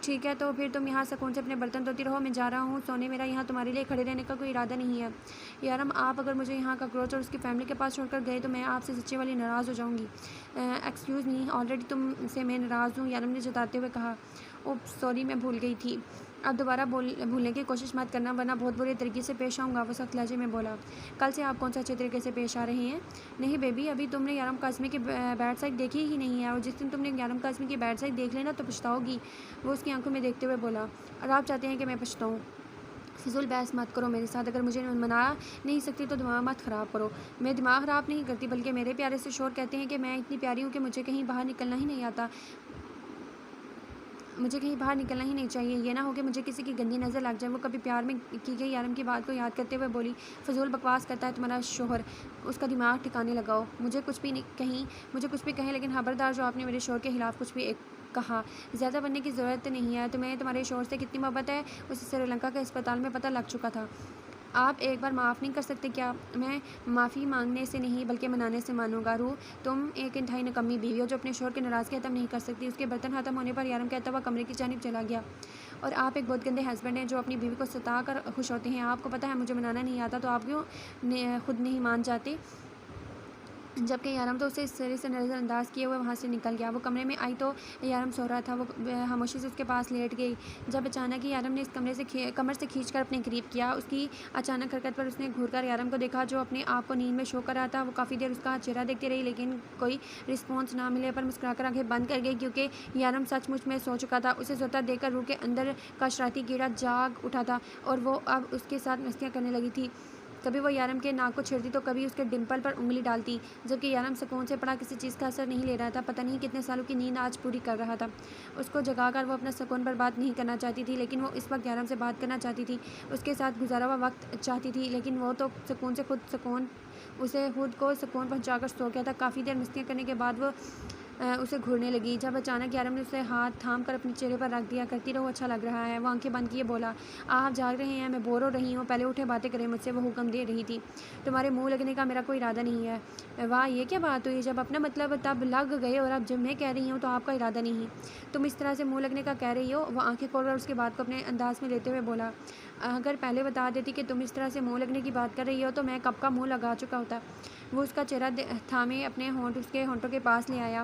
A: ٹھیک ہے، تو پھر تم یہاں سکون سے اپنے برتن دھوتی رہو، میں جا رہا ہوں سونے، میرا یہاں تمہارے لیے کھڑے رہنے کا کوئی ارادہ نہیں ہے۔ یارم آپ اگر مجھے یہاں کاکروچ اور اس کی فیملی کے پاس چھوڑ کر گئے تو میں آپ سے سچی والی ناراض ہو جاؤں گی۔ ایکسکیوز می، آلریڈی تم سے میں ناراض ہوں، یارم نے جتاتے ہوئے کہا۔ اوہ سوری، میں بھول گئی تھی، آپ دوبارہ بھولنے کی کوشش مت کرنا ورنہ بہت برے طریقے سے پیش آؤں گا، وہ سخت لہجے میں بولا۔ کل سے آپ کون سے اچھے طریقے سے پیش آ رہے ہیں؟ نہیں بیبی، ابھی تم نے یارم کاظمی کی بیڈ سائڈ دیکھی ہی نہیں ہے، اور جس دن تم نے یارم کاظمی کی بیڈ سائڈ دیکھ لینا تو پچھتاؤ گی، وہ اس کی آنکھوں میں دیکھتے ہوئے بولا۔ اور آپ چاہتے ہیں کہ میں پچھتاؤں؟ فضول بحث مت کرو میرے ساتھ، اگر مجھے منا نہیں سکتی تو دماغ مت خراب کرو۔ میں دماغ خراب نہیں کرتی، بلکہ میرے پیارے سے شوہر کہتے ہیں کہ میں اتنی پیاری ہوں کہ مجھے کہیں باہر نکلنا ہی نہیں آتا، مجھے کہیں باہر نکلنا ہی نہیں چاہیے، یہ نہ ہو کہ مجھے کسی کی گندی نظر لگ جائے۔ وہ کبھی پیار میں کی گئی یارم کی بات کو یاد کرتے ہوئے بولی۔ فضول بکواس کرتا ہے تمہارا شوہر، اس کا دماغ ٹھکانے لگاؤ۔ مجھے کچھ بھی کہیں لیکن خبردار جو آپ نے میرے شوہر کے خلاف کچھ بھی کہا۔ زیادہ بننے کی ضرورت نہیں ہے، تمہیں تمہارے شوہر سے کتنی محبت ہے اسے سری لنکا کے اسپتال میں پتہ لگ چکا تھا۔ آپ ایک بار معاف نہیں کر سکتے کیا؟ میں معافی مانگنے سے نہیں بلکہ منانے سے مانوں گا۔ روح، تم ایک انتہائی نکمی بیوی ہو جو اپنے شوہر کی ناراضگی ختم نہیں کر سکتی۔ اس کے برتن ختم ہونے پر یارم کہتا ہوا کمرے کی جانب چلا گیا۔ اور آپ ایک بہت گندے ہسبینڈ ہیں جو اپنی بیوی کو ستا کر خوش ہوتے ہیں۔ آپ کو پتہ ہے مجھے منانا نہیں آتا تو آپ کیوں خود نہیں مان جاتے؟ جبکہ یارم تو اسے اس طرح سے نظر انداز کیے ہوئے وہاں سے نکل گیا۔ وہ کمرے میں آئی تو یارم سو رہا تھا، وہ خاموشی سے اس کے پاس لیٹ گئی۔ جب اچانک ہی یارم نے اس کمر سے کھینچ کر اپنے قریب کیا، اس کی اچانک حرکت پر اس نے گھور کر یارم کو دیکھا جو اپنے آپ کو نیند میں شو کر رہا تھا۔ وہ کافی دیر اس کا چہرہ دیکھتی رہی لیکن کوئی رسپانس نہ ملے پر مسکرا کر آنکھیں بند کر گئی، کیونکہ یارم سچ مچ میں سو چکا تھا۔ اسے سوتا دیکھ کر روح کے اندر کا شرارتی کیڑا جاگ اٹھا تھا اور وہ اب اس کے ساتھ مستیاں کرنے لگی تھی۔ کبھی وہ یارم کے ناک کو چھیڑتی تو کبھی اس کے ڈمپل پر انگلی ڈالتی، جبکہ یارم سکون سے پڑا کسی چیز کا اثر نہیں لے رہا تھا۔ پتہ نہیں کتنے سالوں کی نیند آج پوری کر رہا تھا۔ اس کو جگا کر وہ اپنا سکون پر بات نہیں کرنا چاہتی تھی، لیکن وہ اس وقت یارم سے بات کرنا چاہتی تھی، اس کے ساتھ گزارا ہوا وقت چاہتی تھی، لیکن وہ تو اسے خود کو سکون پہنچا کر سو گیا تھا۔ کافی دیر مستیاں کرنے کے بعد وہ اسے گھورنے لگی، جب اچانک یارم نے اسے ہاتھ تھام کر اپنے چہرے پر رکھ دیا۔ کرتی رہو، اچھا لگ رہا ہے۔ وہ آنکھیں بند کیے بولا۔ آپ جاگ رہے ہیں، میں بور ہو رہی ہوں، پہلے اٹھے باتیں کریں مجھ سے، وہ حکم دے رہی تھی۔ تمہارے منہ لگنے کا میرا کوئی ارادہ نہیں ہے۔ واہ، یہ کیا بات ہوئی؟ جب اپنا مطلب تب لگ گئے اور اب جب میں کہہ رہی ہوں تو آپ کا ارادہ نہیں، تم اس طرح سے منہ لگنے کا کہہ رہی ہو؟ وہ آنکھیں کھول کر اس کی بات کو اپنے انداز میں لیتے ہوئے بولا۔ اگر پہلے بتا دیتی کہ تم اس طرح سے منہ لگنے کی بات کر رہی ہو تو میں کب کا منہ لگا چکا ہوتا۔ وہ اس کا چہرہ تھامے اپنے ہونٹ اس کے ہونٹوں کے پاس لے آیا۔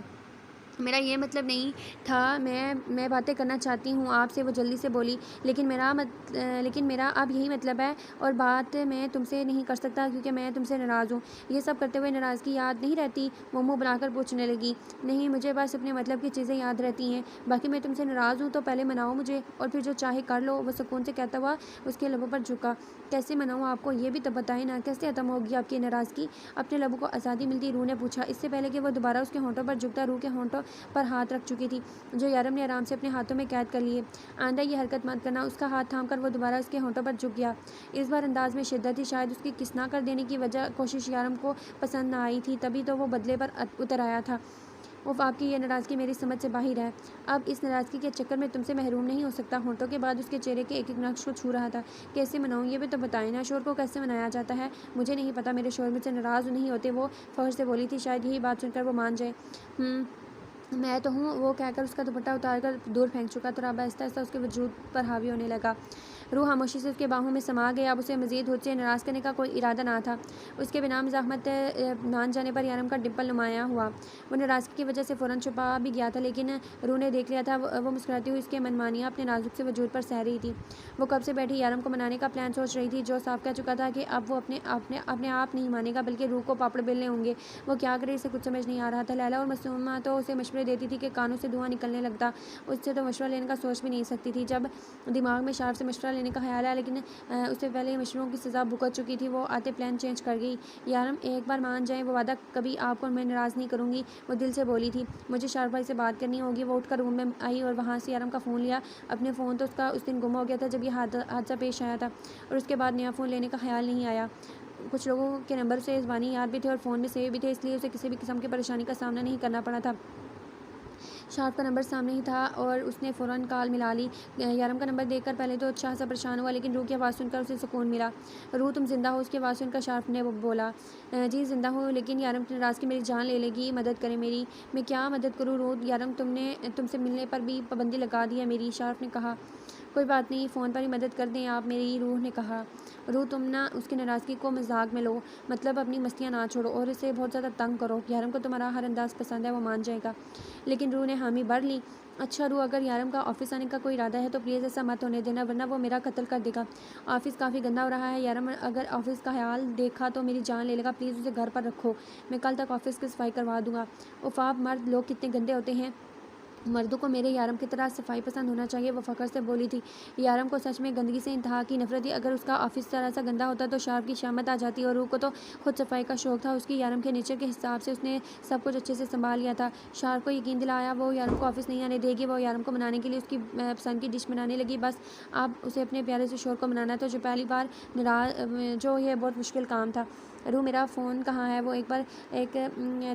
A: میرا یہ مطلب نہیں تھا، میں باتیں کرنا چاہتی ہوں آپ سے، وہ جلدی سے بولی، لیکن میرا اب یہی مطلب ہے، اور بات میں تم سے نہیں کر سکتا کیونکہ میں تم سے ناراض ہوں۔ یہ سب کرتے ہوئے ناراضگی یاد نہیں رہتی؟ وہ منہ بنا کر پوچھنے لگی۔ نہیں، مجھے بس اپنے مطلب کی چیزیں یاد رہتی ہیں، باقی میں تم سے ناراض ہوں تو پہلے مناؤ مجھے، اور پھر جو چاہے کر لو، وہ سکون سے کہتا ہوا اس کے لبوں پر جھکا۔ کیسے مناؤں آپ کو، یہ بھی تو بتائیں نا، کیسے ختم ہوگی آپ کی ناراضگی؟ اپنے لبوں کو آزادی ملتی روح نے پوچھا۔ اس سے پہلے کہ وہ دوبارہ اس کے ہونٹوں پر جھکتا، روح کے ہونٹوں پر ہاتھ رکھ چکی تھی جو یارم نے آرام سے اپنے ہاتھوں میں قید کر لیے۔ آئندہ یہ حرکت مت کرنا۔ اس کا ہاتھ تھام کر وہ دوبارہ اس کے ہونٹوں پر جھک گیا، اس بار انداز میں شدت تھی۔ شاید اس کی کس نہ کر دینے کی کوشش یارم کو پسند نہ آئی تھی، تبھی تو وہ بدلے پر اتر آیا تھا۔ آپ کی یہ ناراضگی میری سمجھ سے باہر ہے، اب اس ناراضگی کے چکر میں تم سے محروم نہیں ہو سکتا۔ ہونٹوں کے بعد اس کے چہرے کے ایک ایک نقش کو چھو رہا تھا۔ کیسے مناؤں، یہ بھی تو بتائیں نا، شوہر کو کیسے منایا جاتا ہے؟ مجھے نہیں پتا، میرے شوہر مجھ سے ناراض نہیں ہوتے، وہ فخر سے بولی تھی، شاید یہی بات سن کر وہ مان جائے۔ میں تو ہوں، وہ کہہ کر اس کا دوپٹہ اتار کر دور پھینک چکا تھا، اب آہستہ آہستہ اس کے وجود پر حاوی ہونے لگا۔ روح خاموشی سے اس کے باہوں میں سما گیا، اب اسے مزید خود سے ناراض کرنے کا کوئی ارادہ نہ تھا۔ اس کے بنا مزاحمت مان جانے پر یارم کا ڈمپل نمایاں ہوا۔ وہ ناراضگی کی وجہ سے فوراً چھپا بھی گیا تھا، لیکن روح نے دیکھ لیا تھا، وہ مسکراتی ہوئی اس کے منمانیاں اپنے نازک سے وجود پر سہ رہی تھی۔ وہ کب سے بیٹھی یارم کو منانے کا پلان سوچ رہی تھی، جو صاف کہہ چکا تھا کہ اب وہ اپنے آپ نہیں مانے گا بلکہ روح کو پاپڑ بیلنے ہوں گے۔ وہ کیا کرے، اسے کچھ سمجھ نہیں آ رہا تھا۔ لیلا اور معصومہ تو اسے مشورے دیتی تھی کہ کانوں سے دھواں نکلنے لگتا، اس سے تو مشورہ لینے کا سوچ بھی نہیں سکتی تھی۔ جب دماغ میں شارپ سے مشورہ لینے کا خیال آیا، لیکن اس سے پہلے مشوروں کی سزا بھگت چکی تھی، وہ آتے پلان چینج کر گئی۔ یارم، ایک بار مان جائیں، وہ وعدہ کبھی آپ کو میں ناراض نہیں کروں گی، وہ دل سے بولی تھی۔ مجھے شارپ بھائی سے بات کرنی ہوگی۔ وہ اٹھ کر روم میں آئی اور وہاں سے یارم کا فون لیا۔ اپنے فون تو اس کا اس دن گم ہو گیا تھا جب یہ حادثہ پیش آیا تھا، اور اس کے بعد نیا فون لینے کا خیال نہیں آیا۔ کچھ لوگوں کے نمبر اسے زبانی یاد بھی تھے اور فون میں سیو بھی تھے، اس لیے اسے کسی بھی قسم کی پریشانی کا سامنا نہیں کرنا پڑا تھا۔ شارپ کا نمبر سامنے ہی تھا اور اس نے فوراً کال ملا لی۔ یارم کا نمبر دیکھ کر پہلے تو اچھا سا پریشان ہوا، لیکن روح کی آواز سن کر اسے سکون ملا۔ روح، تم زندہ ہو؟ اس کی آواز سن کر شارپ نے بولا۔ جی زندہ ہوں، لیکن یارم کی ناراضگی میری جان لے گی، مدد کریں میری۔ میں کیا مدد کروں روح؟ یارم تم سے ملنے پر بھی پابندی لگا دی ہے میری، شارپ نے کہا۔ کوئی بات نہیں، فون پر ہی مدد کر دیں آپ میری، روح نے کہا۔ روح تم نہ اس کی ناراضگی کو مذاق میں لو، مطلب اپنی مستیاں نہ چھوڑو اور اسے بہت زیادہ تنگ کرو۔ یارم کو تمہارا ہر انداز پسند ہے، وہ مان جائے گا۔ لیکن روح نے حامی بھر لی۔ اچھا روح، اگر یارم کا آفس آنے کا کوئی ارادہ ہے تو پلیز ایسا مت ہونے دینا، ورنہ وہ میرا قتل کر دے گا۔ آفس کافی گندا ہو رہا ہے، یارم اگر آفس کا حال دیکھا تو میری جان لے لے گا، پلیز اسے گھر پر رکھو، میں کل تک آفس کی صفائی کروا دوں گا۔ اف، مرد لوگ کتنے گندے ہوتے ہیں، مردوں کو میرے یارم کی طرح صفائی پسند ہونا چاہیے، وہ فخر سے بولی تھی۔ یارم کو سچ میں گندگی سے انتہا کی نفرت تھی۔ اگر اس کا آفس ذرا سا گندا ہوتا تو شارف کی شامت آ جاتی، اور روح کو تو خود صفائی کا شوق تھا، اس کی یارم کے نیچر کے حساب سے اس نے سب کچھ اچھے سے سنبھال لیا تھا۔ شارف کو یقین دلایا وہ یارم کو آفس نہیں آنے دے گی، وہ یارم کو منانے کے لیے اس کی پسند کی ڈش بنانے لگی، بس اب اسے اپنے پیارے سے شوہر کو منانا تھا، جو پہلی بار جو یہ بہت مشکل کام تھا۔ روح، میرا فون کہاں ہے؟ وہ ایک بار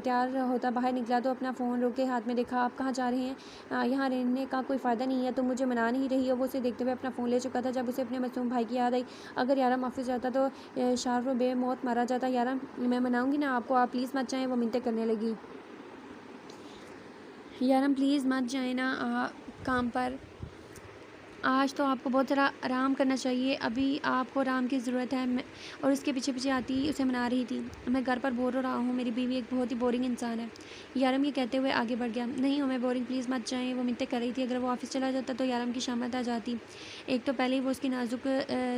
A: تیار ہوتا باہر نکلا تو اپنا فون روح کے ہاتھ میں دیکھا۔ آپ کہاں جا رہے ہیں؟ یہاں رہنے کا کوئی فائدہ نہیں ہے، تم مجھے منا نہیں رہی ہو۔ وہ اسے دیکھتے ہوئے اپنا فون لے چکا تھا جب اسے اپنے معصوم بھائی کی یاد آئی۔ اگر یارم آفس جاتا تو شارف بے موت مارا جاتا۔ یارم، میں مناؤں گی نا آپ کو، آپ پلیز مت جائیں، وہ منتیں کرنے لگی۔ یارم پلیز مت جائیں نا کام پر، آج تو آپ کو بہت ذرا آرام کرنا چاہیے، ابھی آپ کو آرام کی ضرورت ہے۔ اور اس کے پیچھے پیچھے آتی اسے منا رہی تھی۔ میں گھر پر بور ہو رہا ہوں، میری بیوی ایک بہت ہی بورنگ انسان ہے۔ یارم یہ کہتے ہوئے آگے بڑھ گیا۔ نہیں ہوں میں بورنگ، پلیز مت جائیں، وہ منتیں کر رہی تھی۔ اگر وہ آفس چلا جاتا تو یارم کی شامت آ جاتی۔ ایک تو پہلے ہی وہ اس کی نازک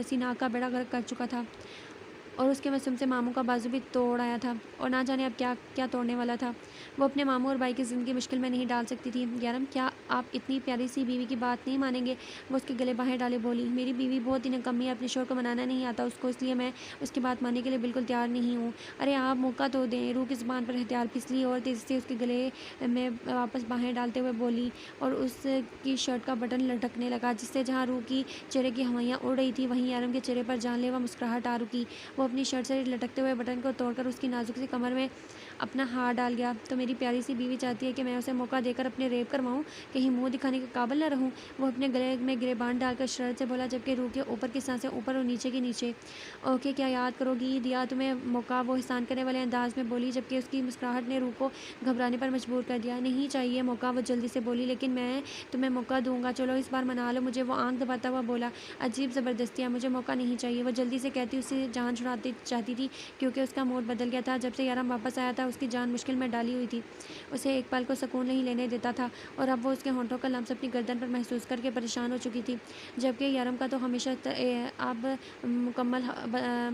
A: سی ناک کا بیڑا غرق کر چکا تھا، اور اس کے معصوم سے ماموں کا بازو بھی توڑ آیا تھا، اور نہ جانے اب کیا کیا توڑنے والا تھا۔ وہ اپنے ماموں اور بھائی کی زندگی مشکل میں نہیں ڈال سکتی تھی۔ یارم، کیا آپ اتنی پیاری سی بیوی کی بات نہیں مانیں گے؟ وہ اس کے گلے باہیں ڈالے بولی۔ میری بیوی بہت ہی نکمی ہے، اپنے شوہر کو منانا نہیں آتا اس کو، اس لیے میں اس کی بات ماننے کے لیے بالکل تیار نہیں ہوں۔ ارے آپ موقع تو دیں۔ روح کی زبان پر ہتھیار پھسلی اور تیزی سے اس کے گلے میں واپس باہیں ڈالتے ہوئے بولی، اور اس کی شرٹ کا بٹن لٹکنے لگا، جس سے جہاں روح کی چہرے کی ہوائیاں اڑ رہی تھی وہیں یارم کے چہرے پر جان لیوا مسکراہٹ آ رکی۔ وہ اپنی شرٹ سے لٹکتے ہوئے بٹن کو توڑ کر اس کی نازک سی کمر میں اپنا ہاتھ ڈال گیا۔ تو میری پیاری سی بیوی چاہتی ہے کہ میں اسے موقع دے کر اپنے ریپ کرواؤں، کہیں منہ دکھانے کے قابل نہ رہوں؟ وہ اپنے گلے میں گریبان ڈال کر شرط سے بولا، جبکہ روح کے اوپر کی سانسیں اوپر اور نیچے کی نیچے۔ اوکے، کیا یاد کرو گی؟ دیا تمہیں موقع، وہ احسان کرنے والے انداز میں بولی، جبکہ اس کی مسکراہٹ نے روح کو گھبرانے پر مجبور کر دیا۔ نہیں چاہیے موقع، وہ جلدی سے بولی، لیکن میں تمہیں موقع دوں گا، چلو اس بار منا لو مجھے، وہ آنکھ دباتا ہوا بولا۔ عجیب زبردستی ہے، مجھے موقع نہیں چاہیے، وہ جلدی سے کہتی اسے جان چھڑاتی چاہتی تھی، کیونکہ اس کا موڈ بدل گیا تھا۔ جب سے یارم واپس آیا تھا اس کی جان مشکل میں ڈالی ہوئی تھی، اسے ایک پل کو سکون نہیں لینے دیتا تھا، اور اب وہ اس کے ہونٹوں کا لمس اپنی گردن پر محسوس کر کے پریشان ہو چکی تھی، جبکہ یارم کا تو ہمیشہ اب مکمل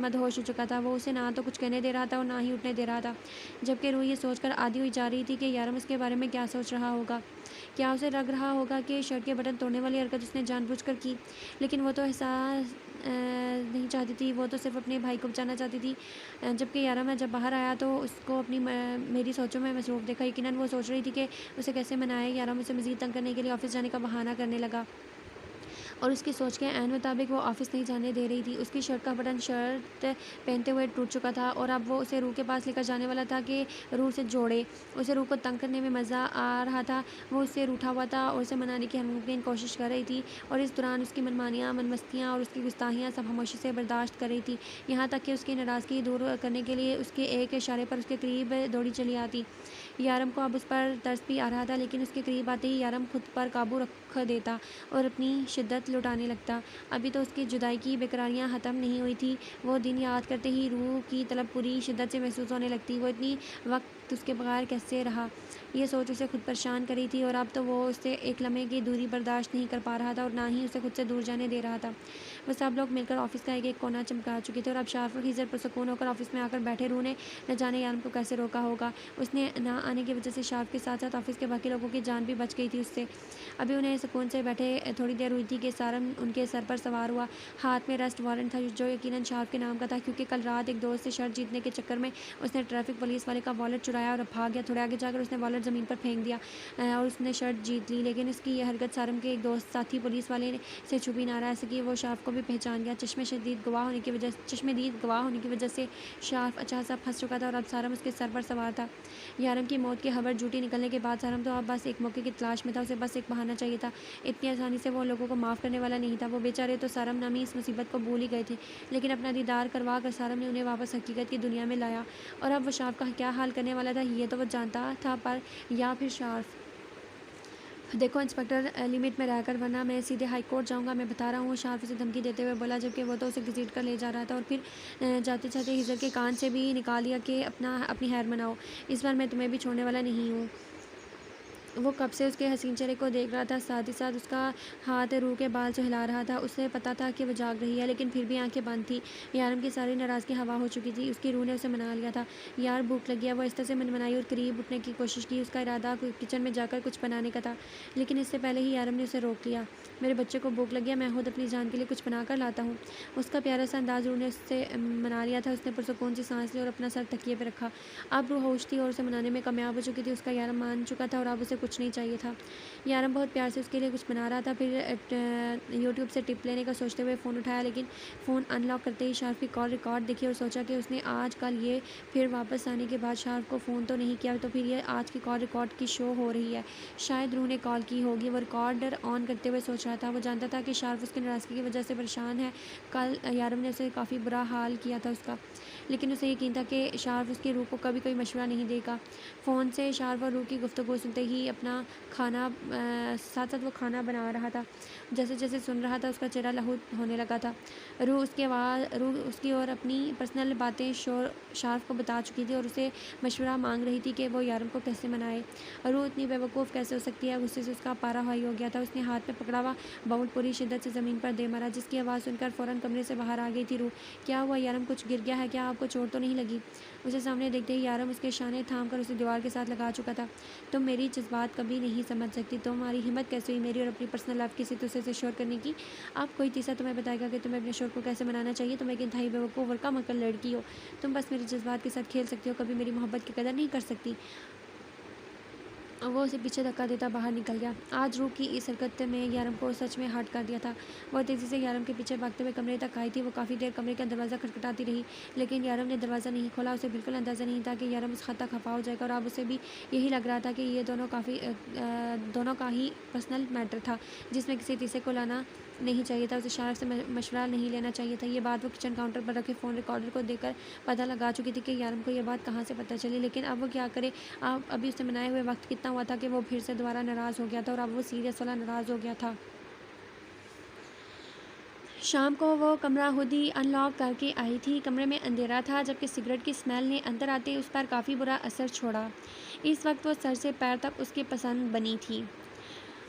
A: مدہوش ہو چکا تھا۔ وہ اسے نہ تو کچھ کہنے دے رہا تھا اور نہ ہی اٹھنے دے رہا تھا، جبکہ روح یہ سوچ کر آدھی ہوئی جا رہی تھی کہ یارم اس کے بارے میں کیا سوچ رہا ہوگا۔ کیا اسے لگ رہا ہوگا کہ شرٹ کے بٹن توڑنے والی حرکت اس نے جان بوجھ کر کی؟ لیکن وہ تو احساس نہیں چاہتی تھی، وہ تو صرف اپنے بھائی کو بچانا چاہتی تھی۔ جبکہ یارم جب باہر آیا تو اس کو اپنی میری سوچوں میں مصروف دیکھا۔ یقیناً وہ سوچ رہی تھی کہ اسے کیسے منائے۔ یارم اسے مزید تنگ کرنے کے لیے آفس جانے کا بہانہ کرنے لگا، اور اس کی سوچ کے عین مطابق وہ آفس نہیں جانے دے رہی تھی۔ اس کی شرٹ کا بٹن شرٹ پہنتے ہوئے ٹوٹ چکا تھا، اور اب وہ اسے روح کے پاس لے کر جانے والا تھا کہ روح سے جوڑے۔ اسے روح کو تنگ کرنے میں مزہ آ رہا تھا، وہ اس سے روٹھا ہوا تھا اور اسے منانے کی ہر ممکن کوشش کر رہی تھی، اور اس دوران اس کی منمانیاں، منمستیاں اور اس کی گستاخیاں سب خاموشی سے برداشت کر رہی تھی، یہاں تک کہ اس کی ناراضگی دور کرنے کے لیے اس کے ایک اشارے پر اس کے قریب دوڑی چلی آتی۔ یارم کو اب اس پر ترس بھی آ رہا تھا، لیکن اس کے قریب آتے ہی یارم خود پر قابو رکھ دیتا اور اپنی شدت لٹانے لگتا۔ ابھی تو اس کی جدائی کی بےقراریاں ختم نہیں ہوئی تھی، وہ دن یاد کرتے ہی روح کی طلب پوری شدت سے محسوس ہونے لگتی۔ وہ اتنی وقت اس کے بغیر کیسے رہا، یہ سوچ اسے خود پریشان کر رہی تھی، اور اب تو وہ اس سے ایک لمحے کی دوری برداشت نہیں کر پا رہا تھا، اور نہ ہی اسے خود سے دور جانے دے رہا تھا۔ وہ سب لوگ مل کر آفس کا ایک ایک کونا چمکا چکے تھے، اور اب شارف اور خیزر پرسکون ہو کر آفس میں آ کر بیٹھے۔ روح نے نہ جانے یارم کو کیسے روکا ہوگا، اس نے نہ آنے کی وجہ سے شارف کے ساتھ ساتھ آفس کے باقی لوگوں کی جان بھی بچ گئی تھی اس سے۔ ابھی انہیں سکون سے بیٹھے تھوڑی دیر ہوئی تھی کہ سارم ان کے سر پر سوار ہوا، ہاتھ میں ریسٹ وارنٹ تھا جو یقیناً شارف کے نام کا تھا، کیونکہ کل رات ایک دوست سے شرط جیتنے کے چکر میں اس نے ٹریفک پولیس والے کا والٹ چرایا اور اب بھاگ گیا۔ تھوڑے آگے جا کر اس نے والٹ زمین پر پھینک دیا اور اس نے شرٹ جیت لی، لیکن اس کی یہ حرکت سارم کے ایک دوست ساتھی پولیس والے سے چھپی نہ رہ سکی، وہ شارف کو بھی پہچان گیا۔ چشم دید گواہ ہونے کی وجہ سے شارف اچھا سا پھنس چکا تھا، اور اب سارم اس کے سر پر سوار تھا۔ یارم کی موت کی خبر جھوٹی نکلنے کے بعد سارم تو اب بس ایک موقع کی تلاش میں تھا، اسے بس ایک بہانہ چاہیے تھا۔ اتنی آسانی سے وہ لوگوں کو معاف کرنے والا نہیں تھا، وہ بیچارے تو سارم نامی اس مصیبت کو بھول ہی گئے تھے، لیکن اپنا دیدار کروا کر سارم نے انہیں واپس حقیقت کی دنیا میں لایا، اور اب وہ شارف کا کیا حال کرنے والا تھا یہ تو وہ جانتا تھا، پر یا پھر شارف
B: دیکھو انسپکٹر، لمٹ میں رہ کر ورنہ میں سیدھے ہائی کورٹ جاؤں گا، میں بتا رہا ہوں، شارف اسے دھمکی دیتے ہوئے بولا، جبکہ وہ تو اسے گھسیٹ کر لے جا رہا تھا، اور پھر جاتے جاتے ہجر کے کان سے بھی نکال دیا کہ اپنی خیر مناؤ، اس بار میں تمہیں بھی چھوڑنے والا نہیں ہوں۔ وہ کب سے اس کے حسین چہرے کو دیکھ رہا تھا، ساتھ ہی ساتھ اس کا ہاتھ روح کے بال سے ہلا رہا تھا۔ اسے پتا تھا کہ وہ جاگ رہی ہے، لیکن پھر بھی آنکھیں بند تھیں۔ یارم کی ساری ناراضگی ہوا ہو چکی تھی، اس کی روح نے اسے منا لیا تھا۔ یار بھوک لگی ہے، وہ آہستہ سے منمنائی اور قریب اٹھنے کی کوشش کی۔ اس کا ارادہ کچن میں جا کر کچھ بنانے کا تھا، لیکن اس سے پہلے ہی یارم نے اسے روک لیا۔ میرے بچے کو بھوک لگی ہے، میں خود اپنی جان کے لیے کچھ بنا کر لاتا ہوں۔ اس کا پیارا سا انداز روح نے اس سے منا لیا تھا۔ اس نے پرسکون سی سانس لی اور اپنا سر تکیے پہ رکھا۔ اب روح ہوش تھی اور اسے منانے میں کامیاب ہو چکی تھی۔ اس کا یارم مان چکا تھا اور اب اسے کچھ نہیں چاہیے تھا۔ یارم بہت پیار سے اس کے لیے کچھ بنا رہا تھا، پھر یوٹیوب سے ٹپ لینے کا سوچتے ہوئے فون اٹھایا، لیکن فون ان لاک کرتے ہی شارف کی کال ریکارڈ دیکھی اور سوچا کہ اس نے آج کل یہ پھر واپس آنے کے بعد شارف کو فون تو نہیں کیا، تو پھر یہ آج کی کال ریکارڈ کی شو ہو رہی ہے، شاید روح نے کال کی ہوگی۔ وہ ریکارڈر آن کرتے ہوئے سوچ رہا تھا، وہ جانتا تھا کہ شارف اس کی ناراضگی کی وجہ سے پریشان ہے، کل یارم نے اسے کافی برا حال کیا تھا اس کا، لیکن اسے یقین تھا کہ شارف اس کی روح کو کبھی کوئی مشورہ نہیں دے گا۔ فون سے شارف اور روح کی گفتگو سنتے ہی اپنا کھانا ساتھ ساتھ وہ کھانا بنا رہا تھا، جیسے جیسے سن رہا تھا اس کا چہرہ لہو ہونے لگا تھا۔ روح اس کی اور اپنی پرسنل باتیں شارف کو بتا چکی تھی اور اسے مشورہ مانگ رہی تھی کہ وہ یارم کو کیسے منائے۔ روح اتنی بیوقوف کیسے ہو سکتی ہے؟ غصے سے اس کا پارا ہائی ہو گیا تھا۔ اس نے ہاتھ میں پکڑا ہوا باؤل پوری شدت سے زمین پر دے مارا، جس کی آواز سن کر فوراً کمرے سے باہر آ گئی تھی روح۔ کیا ہوا یارم؟ کچھ گر گیا ہے کیا؟ آپ کو چوٹ تو نہیں لگی؟ اسے سامنے دیکھتے ہی یارم اس کے شانے تھام کر اسے دیوار کے ساتھ لگا چکا تھا۔ تم میری جذبات کبھی نہیں سمجھ سکتی، تمہاری ہمت کیسے ہوئی میری اور اپنی پرسنل لائف کسی دوسرے سے شیئر کرنے کی؟ اب کوئی تیسرا تمہیں بتائے گا کہ تمہیں اپنے شوہر کو کیسے منانا چاہیے؟ تم ایک انتہائی بیوقوف اور کم عقل لڑکی ہو، تم بس میرے جذبات کے ساتھ کھیل سکتی ہو، کبھی میری محبت کی قدر نہیں کر سکتی۔ وہ اسے پیچھے دھکا دیتا باہر نکل گیا۔ آج روح کی اس حرکت میں یارم کو سچ میں ہرٹ کر دیا تھا۔ وہ تیزی سے یارم کے پیچھے بھاگتے ہوئے کمرے تک آئی تھی۔ وہ کافی دیر کمرے کا دروازہ کھٹکھٹاتی رہی، لیکن یارم نے دروازہ نہیں کھولا۔ اسے بالکل اندازہ نہیں تھا کہ یارم اس حد تک خفا ہو جائے گا، اور اب اسے بھی یہی لگ رہا تھا کہ یہ دونوں کا ہی پرسنل میٹر تھا، جس میں کسی تیسرے کو لانا نہیں چاہیے تھا۔ اسے شارف سے مشورہ نہیں لینا چاہیے تھا۔ یہ بات وہ کچن کاؤنٹر پر رکھے فون ریکارڈر کو دیکھ کر پتہ لگا چکی تھی کہ یارم کو یہ بات کہاں سے پتہ چلی، لیکن اب وہ کیا کرے؟ ابھی اسے منائے ہوئے وقت کتنا ہوا تھا کہ وہ پھر سے دوبارہ ناراض ہو گیا تھا، اور اب وہ سیریس والا ناراض ہو گیا تھا۔ شام کو وہ کمرہ خود ہی ان لاک کر کے آئی تھی۔ کمرے میں اندھیرا تھا، جبکہ سگریٹ کی سمیل نے اندر آتے اس پر کافی برا اثر چھوڑا۔ اس وقت وہ سر سے پیر تک اس کی پسند بنی تھی۔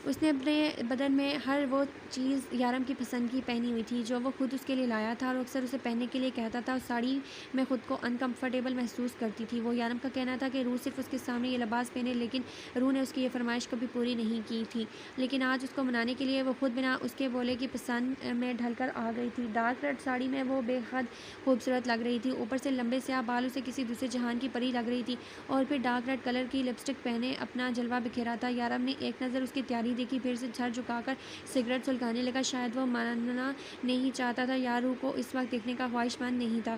B: اس نے اپنے بدن میں ہر وہ چیز یارم کی پسند کی پہنی ہوئی تھی جو وہ خود اس کے لیے لایا تھا، اور اکثر اسے پہننے کے لیے کہتا تھا۔ اس ساڑی میں خود کو انکمفرٹیبل محسوس کرتی تھی۔ وہ یارم کا کہنا تھا کہ روح صرف اس کے سامنے یہ لباس پہنے، لیکن روح نے اس کی یہ فرمائش کبھی پوری نہیں کی تھی۔ لیکن آج اس کو منانے کے لیے وہ خود بنا اس کے بولے کی پسند میں ڈھل کر آ گئی تھی۔ ڈارک ریڈ ساڑی میں وہ بے حد خوبصورت لگ رہی تھی، اوپر سے لمبے سیاہ بال اسے کسی دوسرے جہان کی پری لگ رہی تھی، اور پھر ڈارک ریڈ کلر کی لپسٹک پہنے اپنا جلوہ بکھیرا تھا۔ یارم نے ایک نظر اس کی تیاری دیکھی، پھر سے سر جھکا کر سگریٹ سلگانے لگا۔ شاید وہ ماننا نہیں چاہتا تھا یا روح کو اس وقت دیکھنے کا خواہش مند نہیں تھا۔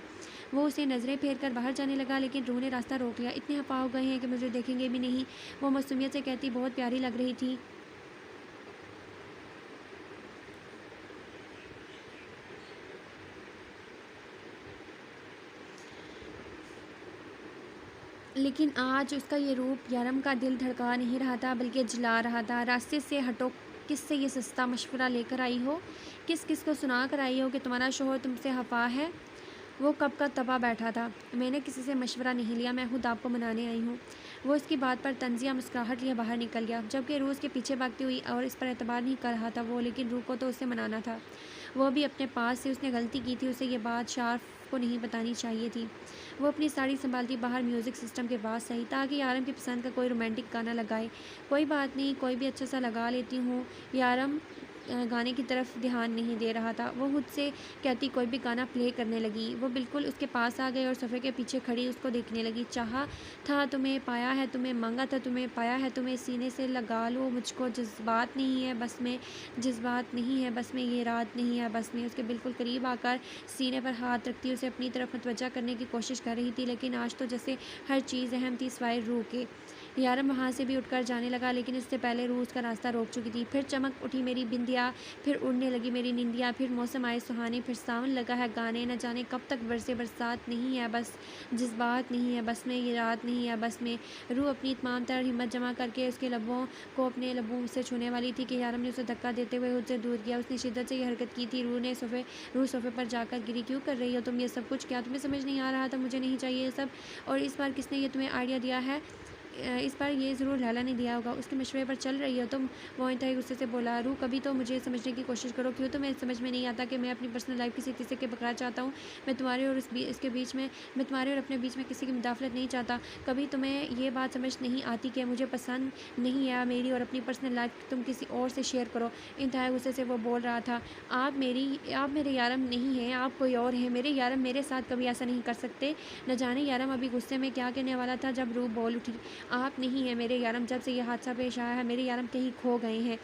B: وہ اسے نظریں پھیر کر باہر جانے لگا، لیکن روح نے راستہ روک لیا۔ اتنے خفا ہو گئے ہیں کہ مجھے دیکھیں گے بھی نہیں، وہ معصومیت سے کہتی۔ بہت پیاری لگ رہی تھی۔ لیکن آج اس کا یہ روپ یارم کا دل دھڑکا نہیں رہا تھا، بلکہ جلا رہا تھا۔ راستے سے ہٹو، کس سے یہ سستا مشورہ لے کر آئی ہو؟ کس کس کو سنا کر آئی ہو کہ تمہارا شوہر تم سے خفا ہے؟ وہ کب کا تپا بیٹھا تھا۔ میں نے کسی سے مشورہ نہیں لیا، میں خود آپ کو منانے آئی ہوں۔ وہ اس کی بات پر طنزیہ مسکراہٹ لیے باہر نکل گیا، جبکہ روح اس کے پیچھے بھاگتی ہوئی اور اس پر اعتبار نہیں کر رہا تھا۔ لیکن روح کو تو اسے منانا تھا، وہ بھی اپنے پاس سے۔ اس نے غلطی کی تھی، اسے یہ بات شارف کو نہیں بتانی چاہیے تھی۔ وہ اپنی ساڑی سنبھالتی باہر میوزک سسٹم کے پاس آئی تاکہ یارم کی پسند کا کوئی رومانٹک گانا لگائے۔ کوئی بات نہیں، کوئی بھی اچھا سا لگا لیتی ہوں۔ یارم گانے کی طرف دھیان نہیں دے رہا تھا۔ وہ خود سے کہتی کوئی بھی گانا پلے کرنے لگی۔ وہ بالکل اس کے پاس آ گئی اور صفحے کے پیچھے کھڑی اس کو دیکھنے لگی۔ چاہا تھا تمہیں، پایا ہے تمہیں، مانگا تھا تمہیں، پایا ہے تمہیں، سینے سے لگا لو مجھ کو، جذبات نہیں ہے بس میں، جذبات نہیں ہے بس میں، یہ رات نہیں ہے بس میں۔ اس کے بالکل قریب آ کر سینے پر ہاتھ رکھتی اسے اپنی طرف متوجہ کرنے کی کوشش کر رہی تھی، لیکن آج تو جیسے ہر چیز اہم تھی سوائے روح کے۔ یارم وہاں سے بھی اٹھ کر جانے لگا، لیکن اس سے پہلے روح اس کا راستہ روک چکی تھی۔ پھر چمک اٹھی میری بندیا، پھر اڑنے لگی میری نندیا، پھر موسم آئے سہانے، پھر ساون لگا ہے گانے، نہ جانے کب تک برسے برسات نہیں ہے بس جذبات نہیں ہے بس میں، یہ رات نہیں ہے بس میں۔ روح اپنی تمام تر ہمت جمع کر کے اس کے لبوں کو اپنے لبوں سے چھونے والی تھی کہ یارم نے اسے دھکا دیتے ہوئے خود سے دور کیا۔ اس نے شدت سے یہ حرکت کی تھی۔ روح صوفے پر جا کر گری۔ کیوں کر رہی ہو تم یہ سب کچھ؟ کیا تمہیں سمجھ نہیں آ رہا تھا مجھے نہیں چاہیے یہ سب؟ اور اس بار کس نے یہ تمہیں آئیڈیا دیا ہے؟ اس بار یہ ضرور لیلا نے دیا ہوگا۔ اس کے مشورے پر چل رہی ہو تم؟ وہ انتہائی غصے سے بولا۔ روح کبھی تو مجھے سمجھنے کی کوشش کرو، کیوں تمہیں سمجھ میں نہیں آتا کہ میں اپنی پرسنل لائف کسی تیسرے کے بغیر چاہتا ہوں؟ میں تمہارے اور اپنے بیچ میں کسی کی مداخلت نہیں چاہتا۔ کبھی تمہیں یہ بات سمجھ نہیں آتی کہ مجھے پسند نہیں ہے میری اور اپنی پرسنل لائف تم کسی اور سے شیئر کرو؟ انتہائی غصے سے وہ بول رہا تھا۔ آپ میرے یارم نہیں ہیں، آپ کوئی اور ہیں۔ میرے یارم میرے ساتھ کبھی ایسا نہیں کر سکتے۔ نہ جانے یارم ابھی غصے میں کیا کہنے والا تھا جب روح بول اٹھی۔ آپ نہیں ہیں میرے یارم، جب سے یہ حادثہ پیش آیا ہے میرے یارم کہیں کھو گئے ہیں۔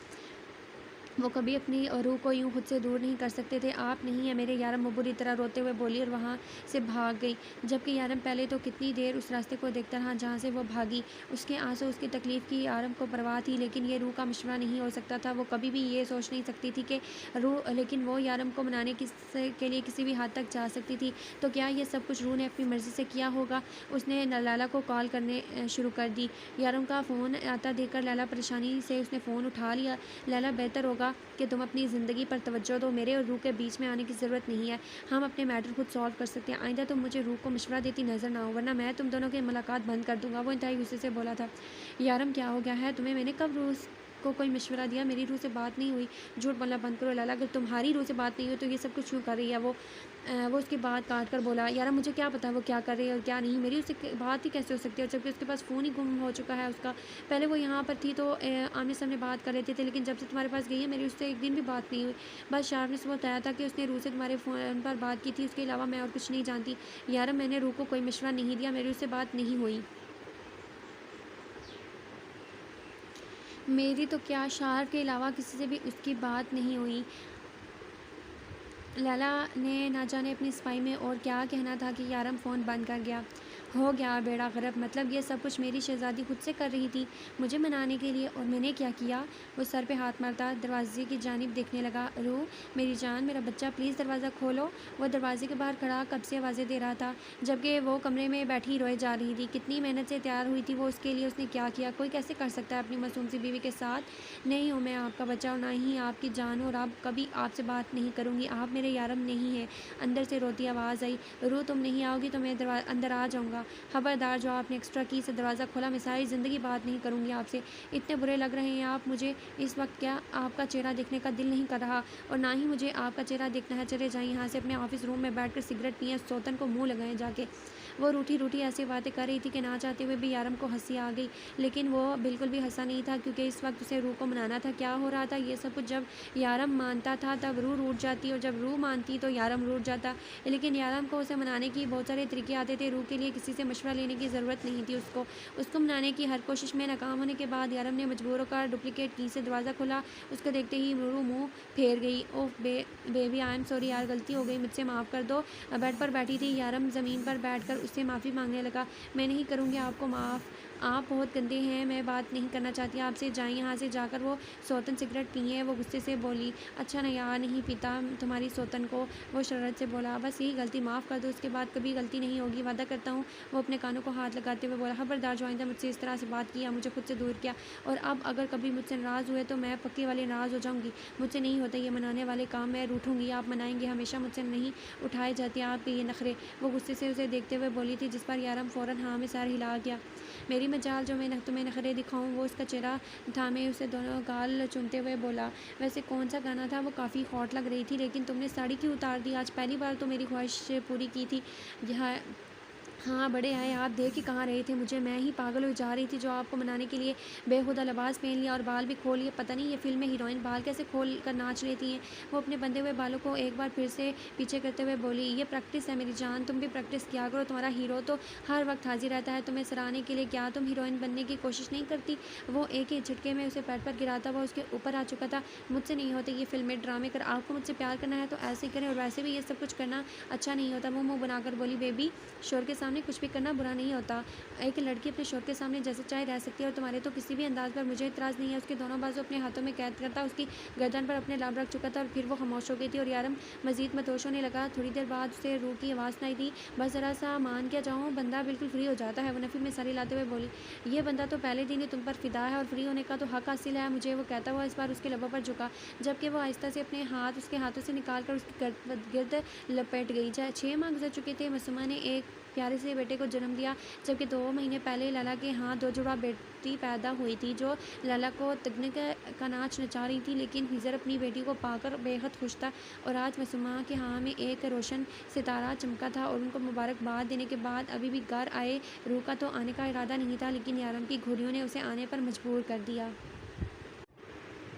B: وہ کبھی اپنی روح کو یوں خود سے دور نہیں کر سکتے تھے۔ آپ نہیں ہیں میرے یارم، وہ بری طرح روتے ہوئے بولی اور وہاں سے بھاگ گئی، جبکہ یارم پہلے تو کتنی دیر اس راستے کو دیکھتا رہا جہاں سے وہ بھاگی۔ اس کے آنسو، اس کی تکلیف کی یارم کو پرواہ تھی، لیکن یہ روح کا مشورہ نہیں ہو سکتا تھا۔ وہ کبھی بھی یہ سوچ نہیں سکتی تھی کہ لیکن وہ یارم کو منانے کے لیے کسی بھی حد تک جا سکتی تھی۔ تو کیا یہ سب کچھ روح نے اپنی مرضی سے کیا ہوگا؟ اس نے لیلا کو کال کرنے شروع کر دی۔ یارم کا فون آتا دیکھ کر لیلا پریشانی سے اس نے فون اٹھا لیا۔ لیلا، بہتر ہوگا کہ تم اپنی زندگی پر توجہ دو، میرے اور روح کے بیچ میں آنے کی ضرورت نہیں ہے۔ ہم اپنے میٹر خود سالو کر سکتے ہیں۔ آئندہ تم مجھے روح کو مشورہ دیتی نظر نہ ہو، ورنہ میں تم دونوں کی ملاقات بند کر دوں گا۔ وہ انتہائی غصے سے بولا تھا۔ یارم کیا ہو گیا ہے تمہیں؟ میں نے کب روح کو کوئی مشورہ دیا؟ میری روح سے بات نہیں ہوئی۔ جھوٹ بولنا بند کرو لیلا، اگر تمہاری روح سے بات نہیں ہوئی تو یہ سب کچھ کیوں کر رہی ہے؟ وہ اس کی بات کاٹ کر بولا۔ یارم مجھے کیا پتا وہ کیا کر رہی ہے اور کیا نہیں، میری اس سے بات ہی کیسے ہو سکتی ہے، اور جبکہ اس کے پاس فون ہی گم ہو چکا ہے اس کا۔ پہلے وہ یہاں پر تھی تو آمنے سامنے بات کر لیتے تھے، لیکن جب سے تمہارے پاس گئی ہے میری اس سے ایک دن بھی بات نہیں ہوئی۔ بس شارف نے صبح بتایا تھا کہ اس نے روح سے تمہارے فون پر بات کی تھی، اس کے علاوہ میں اور کچھ نہیں جانتی۔ یارم میں نے روح کو کوئی مشورہ نہیں دیا، میری اس سے بات نہیں ہوئی۔ میری تو کیا، شارف کے علاوہ کسی سے بھی اس کی بات نہیں ہوئی۔ لیلا نے نہ جانے اپنی صفائی میں اور کیا کہنا تھا کہ یارم فون بند کر گیا۔ ہو گیا بیڑا غرق، مطلب یہ سب کچھ میری شہزادی خود سے کر رہی تھی مجھے منانے کے لیے، اور میں نے کیا کیا؟ وہ سر پہ ہاتھ مارتا دروازے کی جانب دیکھنے لگا۔ روح میری جان، میرا بچہ، پلیز دروازہ کھولو۔ وہ دروازے کے باہر کھڑا کب سے آوازیں دے رہا تھا، جبکہ وہ کمرے میں بیٹھی روئے جا رہی تھی۔ کتنی محنت سے تیار ہوئی تھی وہ اس کے لیے، اس نے کیا کیا؟ کوئی کیسے کر سکتا ہے اپنی معصوم سی بیوی کے ساتھ؟ نہیں ہوں میں آپ کا بچہ اور نہ ہی آپ کی جان، اور اب کبھی آپ سے بات نہیں کروں گی۔ آپ میرے یارم نہیں ہیں۔ اندر سے روتی آواز آئی۔ روح تم نہیں آؤ گی تو میں اندر آ جاؤں گا۔ خبردار، جو آپ نے ایکسٹرا کی سے دروازہ کھولا، میں ساری زندگی بات نہیں کروں گی آپ سے۔ اتنے برے لگ رہے ہیں آپ مجھے اس وقت، کیا آپ کا چہرہ دیکھنے کا دل نہیں کر رہا؟ اور نہ ہی مجھے آپ کا چہرہ دیکھنا ہے۔ چلے جائیں یہاں سے، اپنے آفس روم میں بیٹھ کر سگریٹ پئیں، سوتن کو منہ لگائیں جا کے۔ وہ روٹھی ایسی باتیں کر رہی تھی کہ نہ چاہتے ہوئے بھی یارم کو ہنسی آ گئی، لیکن وہ بالکل بھی ہنسا نہیں تھا، کیونکہ اس وقت اسے روح کو منانا تھا۔ کیا ہو رہا تھا یہ سب کچھ؟ جب یارم مانتا تھا تب روح روٹ جاتی، اور جب روح مانتی تو یارم روٹ جاتا، لیکن یارم کو اسے منانے کی بہت سارے طریقے آتے تھے۔ روح کے لیے کسی سے مشورہ لینے کی ضرورت نہیں تھی۔ اس کو منانے کی ہر کوشش میں ناکام ہونے کے بعد یارم نے مجبور ہو کر ڈپلیکیٹ کی سے دروازہ کھولا۔ اس کو دیکھتے ہی روح منہ پھیر گئی۔ اوہ بیبی، آئی ایم سوری یار، غلطی ہو گئی، مجھ سے معاف کر دو۔ بیڈ پر بیٹھی تھی یارم، زمین پر بیٹھ کر اس سے معافی مانگنے لگا۔ میں نہیں کروں گی آپ کو معاف، آپ بہت گندے ہیں، میں بات نہیں کرنا چاہتی آپ سے، جائیں یہاں سے۔ جا کر وہ سوتن سگریٹ پئیں۔ وہ غصے سے بولی۔ اچھا نا یار، نہیں پیتا تمہاری سوتن کو، وہ شرارت سے بولا۔ بس یہی غلطی، معاف کر دو، اس کے بعد کبھی غلطی نہیں ہوگی، وعدہ کرتا ہوں۔ وہ اپنے کانوں کو ہاتھ لگاتے ہوئے بولا۔ خبردار، جو آئندہ مجھ سے اس طرح سے بات کیا، مجھے خود سے دور کیا، اور اب اگر کبھی مجھ سے ناراض ہوئے تو میں پکی والی ناراض ہو جاؤں گی۔ مجھ سے نہیں ہوتے یہ منانے والے کام، میں روٹھوں گی۔ آپ منائیں گے ہمیشہ، مجھ سے نہیں اٹھائے جاتے آپ کے یہ نخرے۔ وہ غصے سے اسے دیکھتے ہوئے بولی تھی، جس پر یارم فوراً ہاں میں سر ہلا گیا۔ میری مجال، جو میں تمہیں نخرے دکھاؤں۔ وہ اس کا چہرہ تھامے اسے دونوں گال چومتے ہوئے بولا۔ ویسے کون سا گانا تھا؟ وہ کافی ہاٹ لگ رہی تھی، لیکن تم نے ساڑی کیوں اتار دی؟ آج پہلی بار تو میری خواہش پوری کی تھی۔ ہاں بڑے آئے، آپ دیکھ ہی کہاں رہے تھے مجھے؟ میں ہی پاگل ہو جا رہی تھی جو آپ کو منانے کے لیے بےہودہ لباس پہن لیا اور بال بھی کھول لیے۔ پتہ نہیں یہ فلم میں ہیروئن بال کیسے کھول کر ناچ لیتی ہیں۔ وہ اپنے بندھے ہوئے بالوں کو ایک بار پھر سے پیچھے کرتے ہوئے بولی۔ یہ پریکٹس ہے میری جان، تم بھی پریکٹس کیا کرو، تمہارا ہیرو تو ہر وقت حاضر رہتا ہے تمہیں سراہنے کے لیے، کیا تم ہیروئن بننے کی کوشش نہیں کرتی؟ وہ ایک ہی جھٹکے میں اسے پیٹ پر گراتا ہوا اس کے اوپر آ چکا تھا۔ مجھ سے نہیں ہوتے یہ فلمیں ڈرامے، کر آپ کو مجھ سے پیار کرنا ہے تو ایسے ہی کریں، اور ویسے بھی یہ سب کچھ کرنا اچھا نہیں ہوتا۔ وہ منہ بنا کر بولی۔ بیبی، شور کے سامنے سامنے کچھ بھی کرنا برا نہیں ہوتا۔ ایک لڑکی اپنے شوہر کے سامنے جیسے چاہے رہ سکتی ہے اور تمہارے تو کسی بھی انداز پر مجھے اعتراض نہیں ہے۔ اس کے دونوں بازو اپنے ہاتھوں میں قید کرتا اس کی گردن پر اپنے لب رکھ چکا تھا اور پھر وہ خاموش ہو گئی تھی اور یارم مزید مدہوش ہونے لگا۔ تھوڑی دیر بعد اسے روح کی آواز سنائی دی، بس ذرا سا مان کیا جاؤں، بندہ بالکل فری ہو جاتا ہے۔ وہ نفی میں سر ہلاتے ہوئے بولی، یہ بندہ تو پہلے دن ہی تم پر فدا ہے اور فری ہونے کا تو حق حاصل ہے مجھے، وہ کہتا ہوا اس بار اس کے لبوں پر جھکا، جبکہ وہ آہستہ سے اپنے ہاتھ اس کے ہاتھوں سے نکال کر اس کی گرد لپیٹ گئی۔ 6 ماہ گزر چکے تھے۔ معصومہ نے ایک پیارے سے بیٹے کو جنم دیا، جبکہ 2 مہینے پہلے لالا کے ہاں 2 جڑواں بیٹی پیدا ہوئی تھی جو لالا کو تگنگ کا ناچ نچا رہی تھی، لیکن ہجر اپنی بیٹی کو پا کر بے حد خوش تھا اور آج معصومہ کے ہاں میں ایک روشن ستارہ چمکا تھا اور ان کو مبارکباد دینے کے بعد ابھی بھی گھر آئے۔ روح کا تو آنے کا ارادہ نہیں تھا، لیکن یارم کی گھوڑیوں نے اسے آنے پر مجبور کر دیا۔